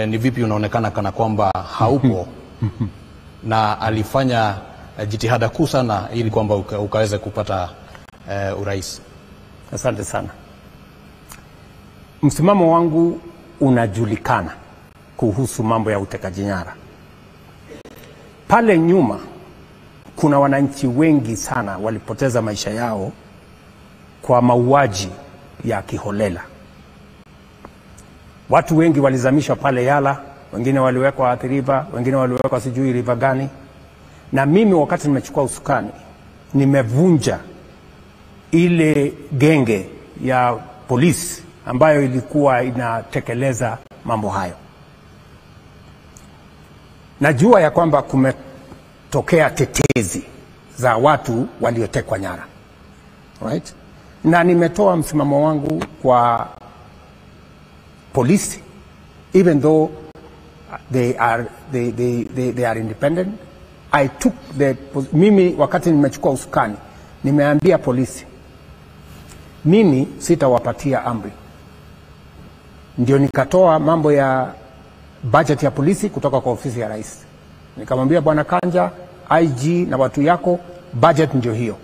Ni vipi unaonekana kana kwamba haupo na alifanya jitihada kuu sana ili kwamba ukaweze kupata urais? Asante sana. Msimamo wangu unajulikana kuhusu mambo ya utekaji nyara. Pale nyuma kuna wananchi wengi sana walipoteza maisha yao kwa mauaji ya kiholela. Watu wengi walizamishwa pale Yala, wengine waliwekwa Athi River, wengine waliwekwa sijui river gani. Na mimi wakati nimechukua usukani, nimevunja ile genge ya polisi ambayo ilikuwa inatekeleza mambo hayo. Najua ya kwamba kumetokea tetezi za watu waliotekwa nyara. Right? Na nimetoa msimamo wangu kwa polisi, even though they are independent. I took mimi wakati nimechukua usukani, nimeambia polisi, mimi sitawapatia amri. Ndio nikatoa mambo ya budget ya polisi kutoka kwa ofisi ya rais. Nikamwambia Bwana Kanja, IG na watu yako, budget ndio hiyo.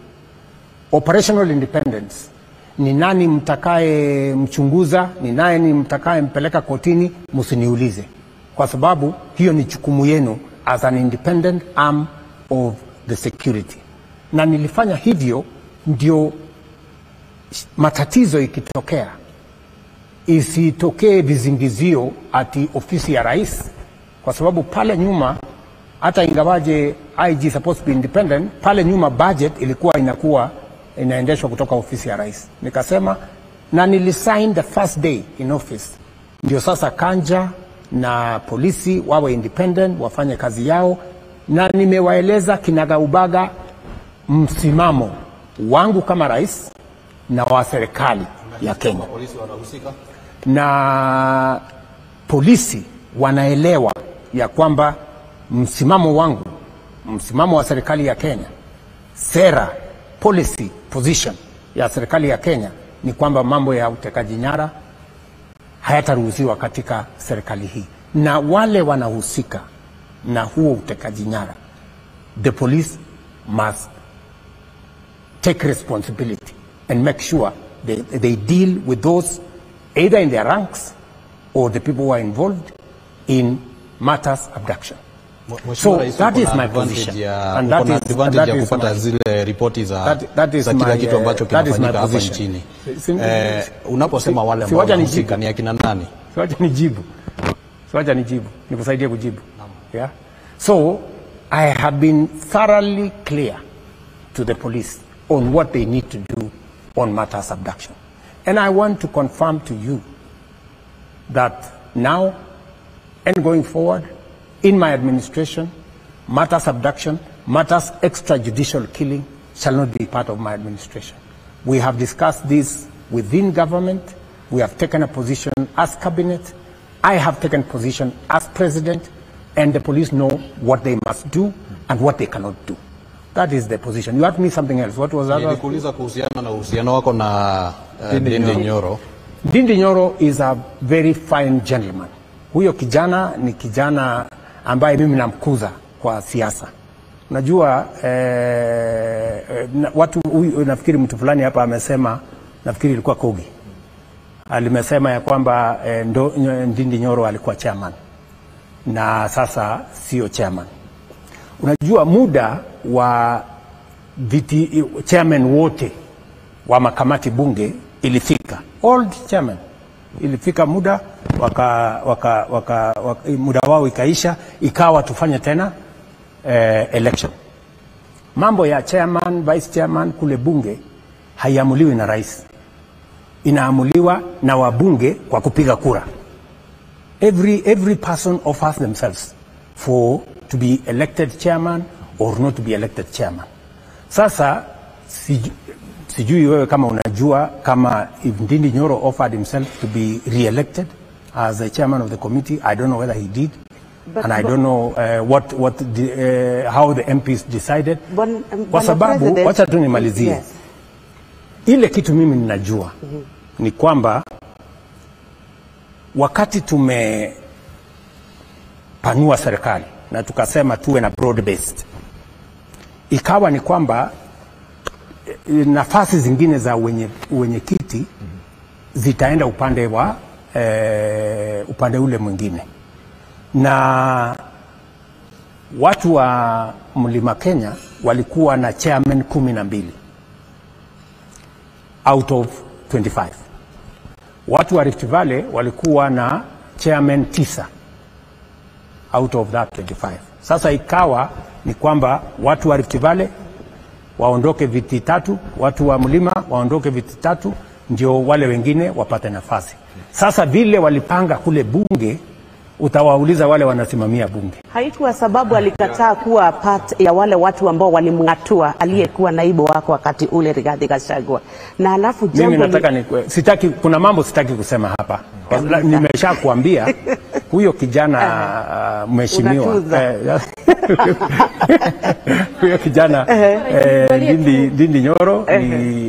Operational independence, ni nani mtakaye mchunguza, ni nani mtakaye mpeleka kotini, msiniulize. Kwa sababu hiyo ni jukumu yenu as an independent arm of the security. Na nilifanya hivyo ndio matatizo ikitokea isitokee vizingizio ati ofisi ya rais, kwa sababu pale nyuma hata ingawaje IG supposed to be independent, pale nyuma budget ilikuwa inaendeshwa kutoka ofisi ya rais. Nikasema na nilisign the first day in office, ndio sasa Kanja na polisi wawe independent, wafanye kazi yao, na nimewaeleza kinagaubaga msimamo wangu kama rais na wa serikali ya Kenya. Na polisi wanaelewa ya kwamba msimamo wangu, msimamo wa serikali ya Kenya, sera, policy, position ya serikali ya Kenya ni kwamba mambo ya utekaji nyara hayataruhusiwa katika serikali hii. Na wale wanahusika na huo utekaji nyara, the police must take responsibility and make sure they deal with those either in their ranks or the people who are involved in matters abduction. So that is my position. And that is advantage ya kupata zile ripoti za kila kitu ambacho kinafanyika hapa nchini. Unaposema wale ambao wanahusika ni akina nani? Siwacha nijibu. Nikusaidie kujibu. Yeah. So I have been thoroughly clear to the police on what they need to do on matters abduction. And I want to confirm to you that now and going forward, in my administration, matters abduction, matters extrajudicial killing shall not be part of my administration. We have discussed this within government. We have taken a position as cabinet. I have taken position as president, and the police know what they must do and what they cannot do. That is the position. You asked me something else. What was that? Nilikuuliza kuhusiana na uhusiano wako na Ndindi Nyoro. Ndindi Nyoro is a very fine gentleman. Huyo kijana ni kijana ambaye mimi namkuza kwa siasa. Unajua watu nafikiri mtu fulani hapa amesema, nafikiri ilikuwa Kogi, alimesema ya kwamba Ndindi Nyoro alikuwa chairman na sasa sio chairman. Unajua muda wa chairman wote wa makamati bunge ilifika, old chairman ilifika muda muda wao ikaisha, ikawa tufanye tena election. Mambo ya chairman, vice chairman kule bunge haiamuliwi na rais, inaamuliwa na wabunge kwa kupiga kura. Every person offers themselves to be elected chairman or not to be elected chairman. Sasa sijui wewe kama unajua kama if Ndindi Nyoro offered himself to be re-elected as the chairman of the committee. I don't know whether he did, and I don't know how the MPs decided. Kwa sababu wacha tu nimalizie. Yes. Ile kitu mimi ninajua ni kwamba wakati tumepanua serikali na tukasema tuwe na broad based, ikawa ni kwamba nafasi zingine za wenye kiti zitaenda upande ule mwingine. na watu wa Mlima Kenya walikuwa na chairman 12 out of 25. Watu wa Rift Valley walikuwa na chairman 9 out of that 25. Sasa ikawa ni kwamba watu wa Rift Valley waondoke viti 3, watu wa Mlima waondoke viti 3, ndio wale wengine wapate nafasi. Sasa vile walipanga kule bunge, utawauliza wale wanasimamia bunge. Haikuwa sababu alikataa kuwa part ya wale watu ambao walimngatua aliyekuwa naibu wako wakati ule Rigathi Gachagua. Na alafu mimi nataka sitaki, kuna mambo sitaki kusema hapa. Nimesha kuambia huyo kijana mheshimiwa huyo kijana Ndindi Nyoro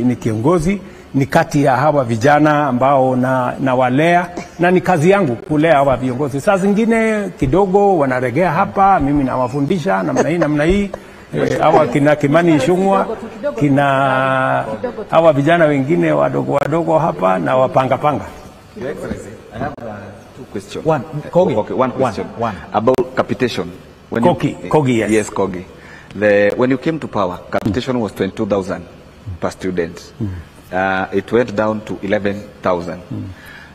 ni kiongozi, ni kati ya hawa vijana ambao na walea, na ni kazi yangu kulea hawa viongozi. Saa zingine kidogo wanaregea hapa, mimi nawafundisha namna hii hawa kina Kimani Ichung'wah, kina hawa vijana wengine wadogo hapa na wapanga. Your Excellency, I have 2 questions. One, Kogi. Okay, one question. One. About capitation. When Kogi, yes. Yes, Kogi. When you came to power, capitation was 22,000 per student. It went down to 11,000.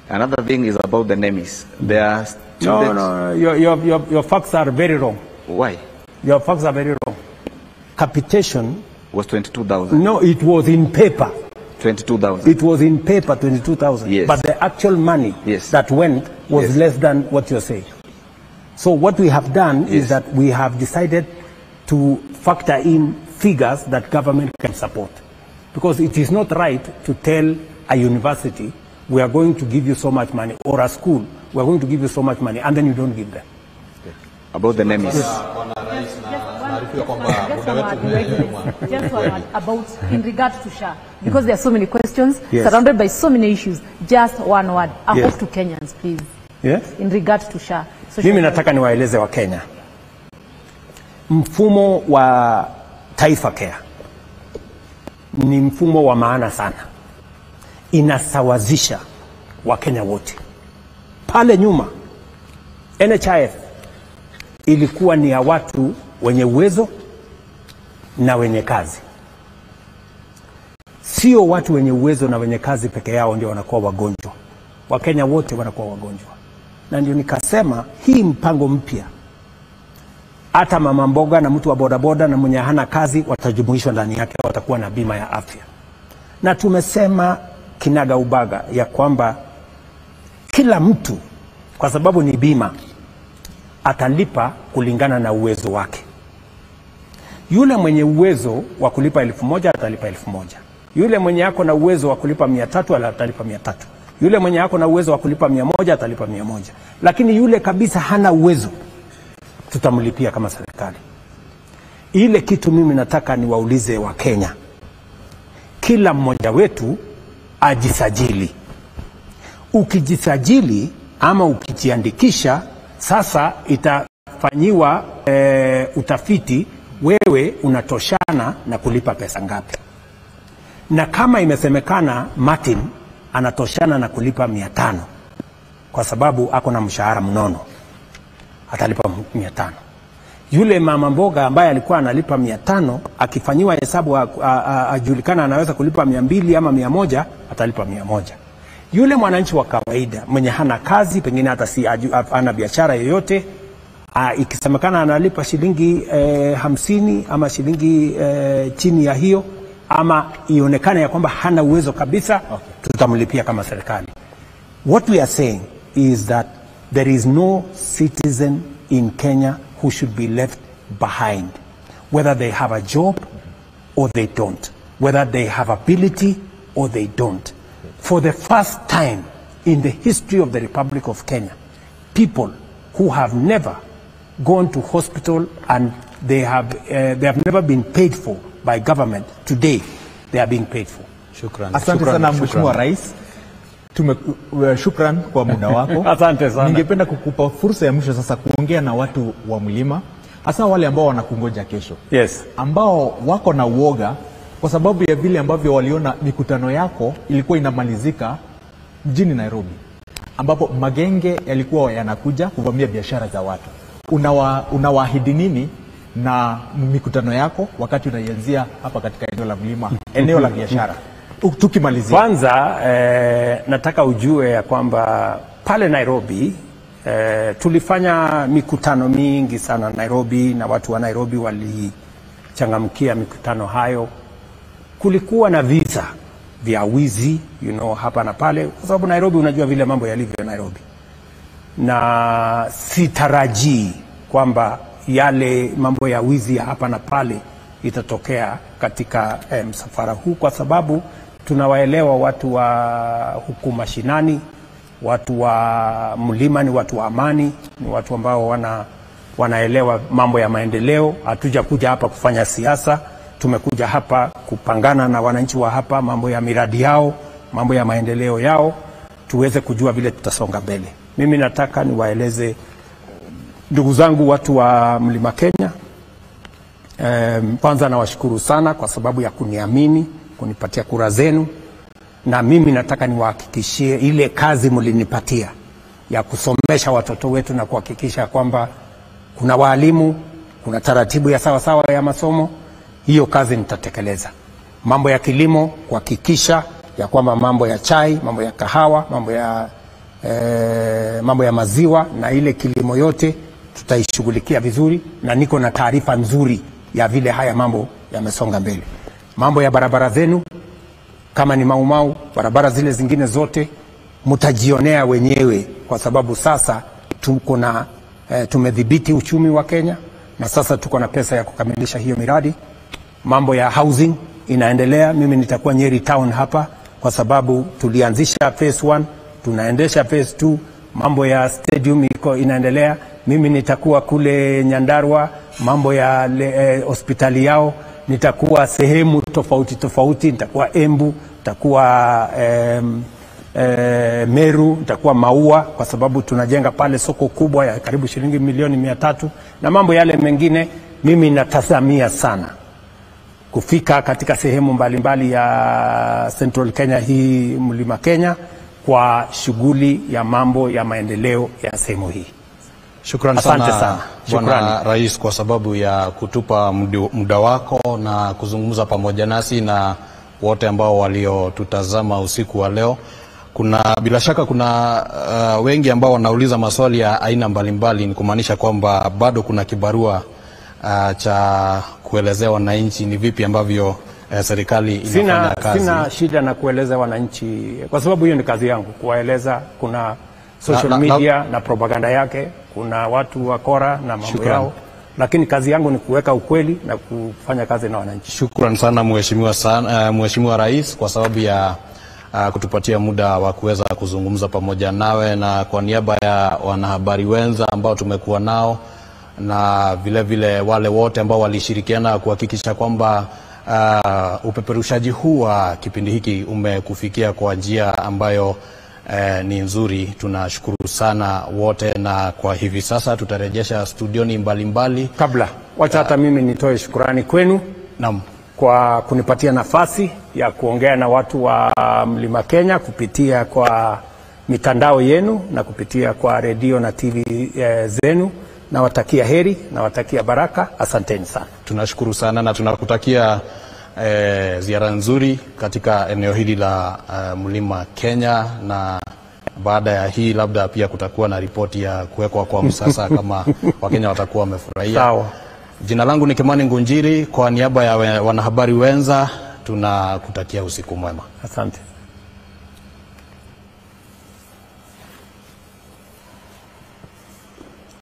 Another thing is about the NEMIS. There are students... No, your facts are very wrong. Why? Your facts are very wrong. Capitation was 22,000. No, it was in paper. 22,000. It was in paper 22,000. Yes. But the actual money yes. that went was yes. less than what you're saying. So what we have done yes. is that we have decided to factor in figures that government can support. Because it is not right to tell a university, we are going to give you so much money, or a school, we are going to give you so much money, and then you don't give them. About the NEMIS. Just about in regard to SHA, because there are so many questions yes. surrounded by so many issues. Just one word, a yes. hope to Kenyans, please. Yes. In regard to SHA. Mimi nataka niwaeleze wa Kenya, mfumo wa Taifa Care ni mfumo wa maana sana, inasawazisha Wakenya wote. Pale nyuma NHIF ilikuwa ni ya watu wenye uwezo na wenye kazi. Sio watu wenye uwezo na wenye kazi peke yao ndio wanakuwa wagonjwa. Wakenya wote wanakuwa wagonjwa. Na ndio nikasema hii mpango mpya, hata mama mboga na mtu wa bodaboda na mwenye hana kazi watajumuishwa ndani yake, watakuwa na bima ya afya. Na tumesema kinaga ubaga ya kwamba kila mtu, kwa sababu ni bima, atalipa kulingana na uwezo wake. Yule mwenye uwezo wa kulipa 1,000 atalipa 1,000. Yule mwenye yako na uwezo wa kulipa 300 atalipa 300. Yule mwenye yako na uwezo wa kulipa 100 atalipa 100. Lakini yule kabisa hana uwezo, tutamlipia kama serikali. Ile kitu mimi nataka niwaulize wa Kenya, kila mmoja wetu ajisajili. Ukijisajili ama ukijiandikisha, sasa itafanyiwa utafiti, wewe unatoshana na kulipa pesa ngapi. Na kama imesemekana Martin anatoshana na kulipa 500 kwa sababu ako na mshahara mnono, atalipa 500. Yule mama mboga ambaye alikuwa analipa 500, akifanyiwa hesabu ajulikana anaweza kulipa 200 ama 100, atalipa 100. Yule mwananchi wa kawaida mwenye hana kazi, pengine hata si ana biashara yoyote, ikisemekana analipa shilingi 50 ama shilingi chini ya hiyo, ama ionekane ya kwamba hana uwezo kabisa, tutamlipia kama serikali. What we are saying is that there is no citizen in Kenya who should be left behind, whether they have a job or they don't, whether they have ability or they don't. For the first time in the history of the Republic of Kenya, people who have never gone to hospital and they have never been paid for by government, today they are being paid for. Shukran. Asante sana Mheshimiwa Rais. Shukran kwa muda wako. Asante sana. Ningependa kukupa fursa ya mwisho sasa kuongea na watu wa Mlima, hasa wale ambao wanakungoja kesho. Yes. Ambao wako na uoga kwa sababu ya vile ambavyo waliona mikutano yako ilikuwa inamalizika mjini Nairobi. ambapo magenge yalikuwa yanakuja kuvamia biashara za watu. Unawaahidi nini na mikutano yako wakati unaianzia hapa katika eneo la mlima, eneo la biashara? Tukimalizia kwanza, nataka ujue ya kwamba pale Nairobi tulifanya mikutano mingi sana Nairobi, na watu wa Nairobi walichangamkia mikutano hayo. Kulikuwa na visa vya wizi hapa na pale, kwa sababu Nairobi, unajua vile mambo yalivyo Nairobi, na sitarajii kwamba yale mambo ya wizi ya hapa na pale itatokea katika msafara huu, kwa sababu tunawaelewa watu wa huku mashinani, watu wa mlima ni watu wa amani, ni watu ambao wanaelewa mambo ya maendeleo. Hatuja kuja hapa kufanya siasa, tumekuja hapa kupangana na wananchi wa hapa, mambo ya miradi yao, mambo ya maendeleo yao, tuweze kujua vile tutasonga mbele. Mimi nataka niwaeleze ndugu zangu watu wa Mlima Kenya, kwanza nawashukuru sana kwa sababu ya kuniamini, kunipatia kura zenu, na mimi nataka niwahakikishie ile kazi mlinipatia ya kusomesha watoto wetu na kuhakikisha kwamba kuna walimu, kuna taratibu ya sawa sawa ya masomo. Hiyo kazi nitatekeleza. Mambo ya kilimo, kuhakikisha ya kwamba mambo ya chai, mambo ya kahawa, mambo ya maziwa na ile kilimo yote tutaishughulikia vizuri, na niko na taarifa nzuri ya vile haya mambo yamesonga mbele. Mambo ya barabara zenu, kama ni Mau, barabara zile zingine zote mtajionea wenyewe, kwa sababu sasa tuko na tumedhibiti uchumi wa Kenya, na sasa tuko na pesa ya kukamilisha hiyo miradi. Mambo ya housing inaendelea. Mimi nitakuwa Nyeri town hapa, kwa sababu tulianzisha phase 1, tunaendesha phase 2. Mambo ya stadium inaendelea. Mimi nitakuwa kule Nyandarua, mambo ya hospitali yao, nitakuwa sehemu tofauti, nitakuwa Embu, nitakuwa Meru, nitakuwa Maua, kwa sababu tunajenga pale soko kubwa ya karibu shilingi milioni 300, na mambo yale mengine. Mimi natazamia sana kufika katika sehemu mbalimbali ya Central Kenya, hii Mlima Kenya, kwa shughuli ya mambo ya maendeleo ya sehemu hii. Shukrani sana Bwana Rais kwa sababu ya kutupa muda wako na kuzungumza pamoja nasi na wote ambao waliotutazama usiku wa leo. Bila shaka kuna wengi ambao wanauliza maswali ya aina mbalimbali, ni kumaanisha kwamba bado kuna kibarua cha kuelezea wananchi ni vipi ambavyo serikali inafanya kazi. Sina shida na kueleza wananchi, kwa sababu hiyo ni kazi yangu, kuwaeleza. Kuna social media na propaganda yake, kuna watu wakora na mambo yao, lakini kazi yangu ni kuweka ukweli na kufanya kazi na wananchi. Shukrani sana Mheshimiwa Rais kwa sababu ya kutupatia muda wa kuweza kuzungumza pamoja nawe, na kwa niaba ya wanahabari wenza ambao tumekuwa nao, na vile wale wote ambao walishirikiana kuhakikisha kwamba upeperushaji huu wa kipindi hiki umekufikia kwa njia ambayo ni nzuri. Tunashukuru sana wote, na kwa hivi sasa tutarejesha studioni mbalimbali. Kabla wacha hata mimi nitoe shukrani kwenu kwa kunipatia nafasi ya kuongea na watu wa Mlima Kenya kupitia kwa mitandao yenu na kupitia kwa redio na TV zenu. Nawatakia heri, nawatakia baraka. Asanteni sana. Tunashukuru sana na tunakutakia ziara nzuri katika eneo hili la Mlima Kenya, na baada ya hii labda pia kutakuwa na ripoti ya kuwekwa kwa msasa kama Wakenya watakuwa wamefurahia. Sawa. Jina langu ni Kimani Ngunjiri, kwa niaba ya wanahabari wenza tunakutakia usiku mwema. Asante.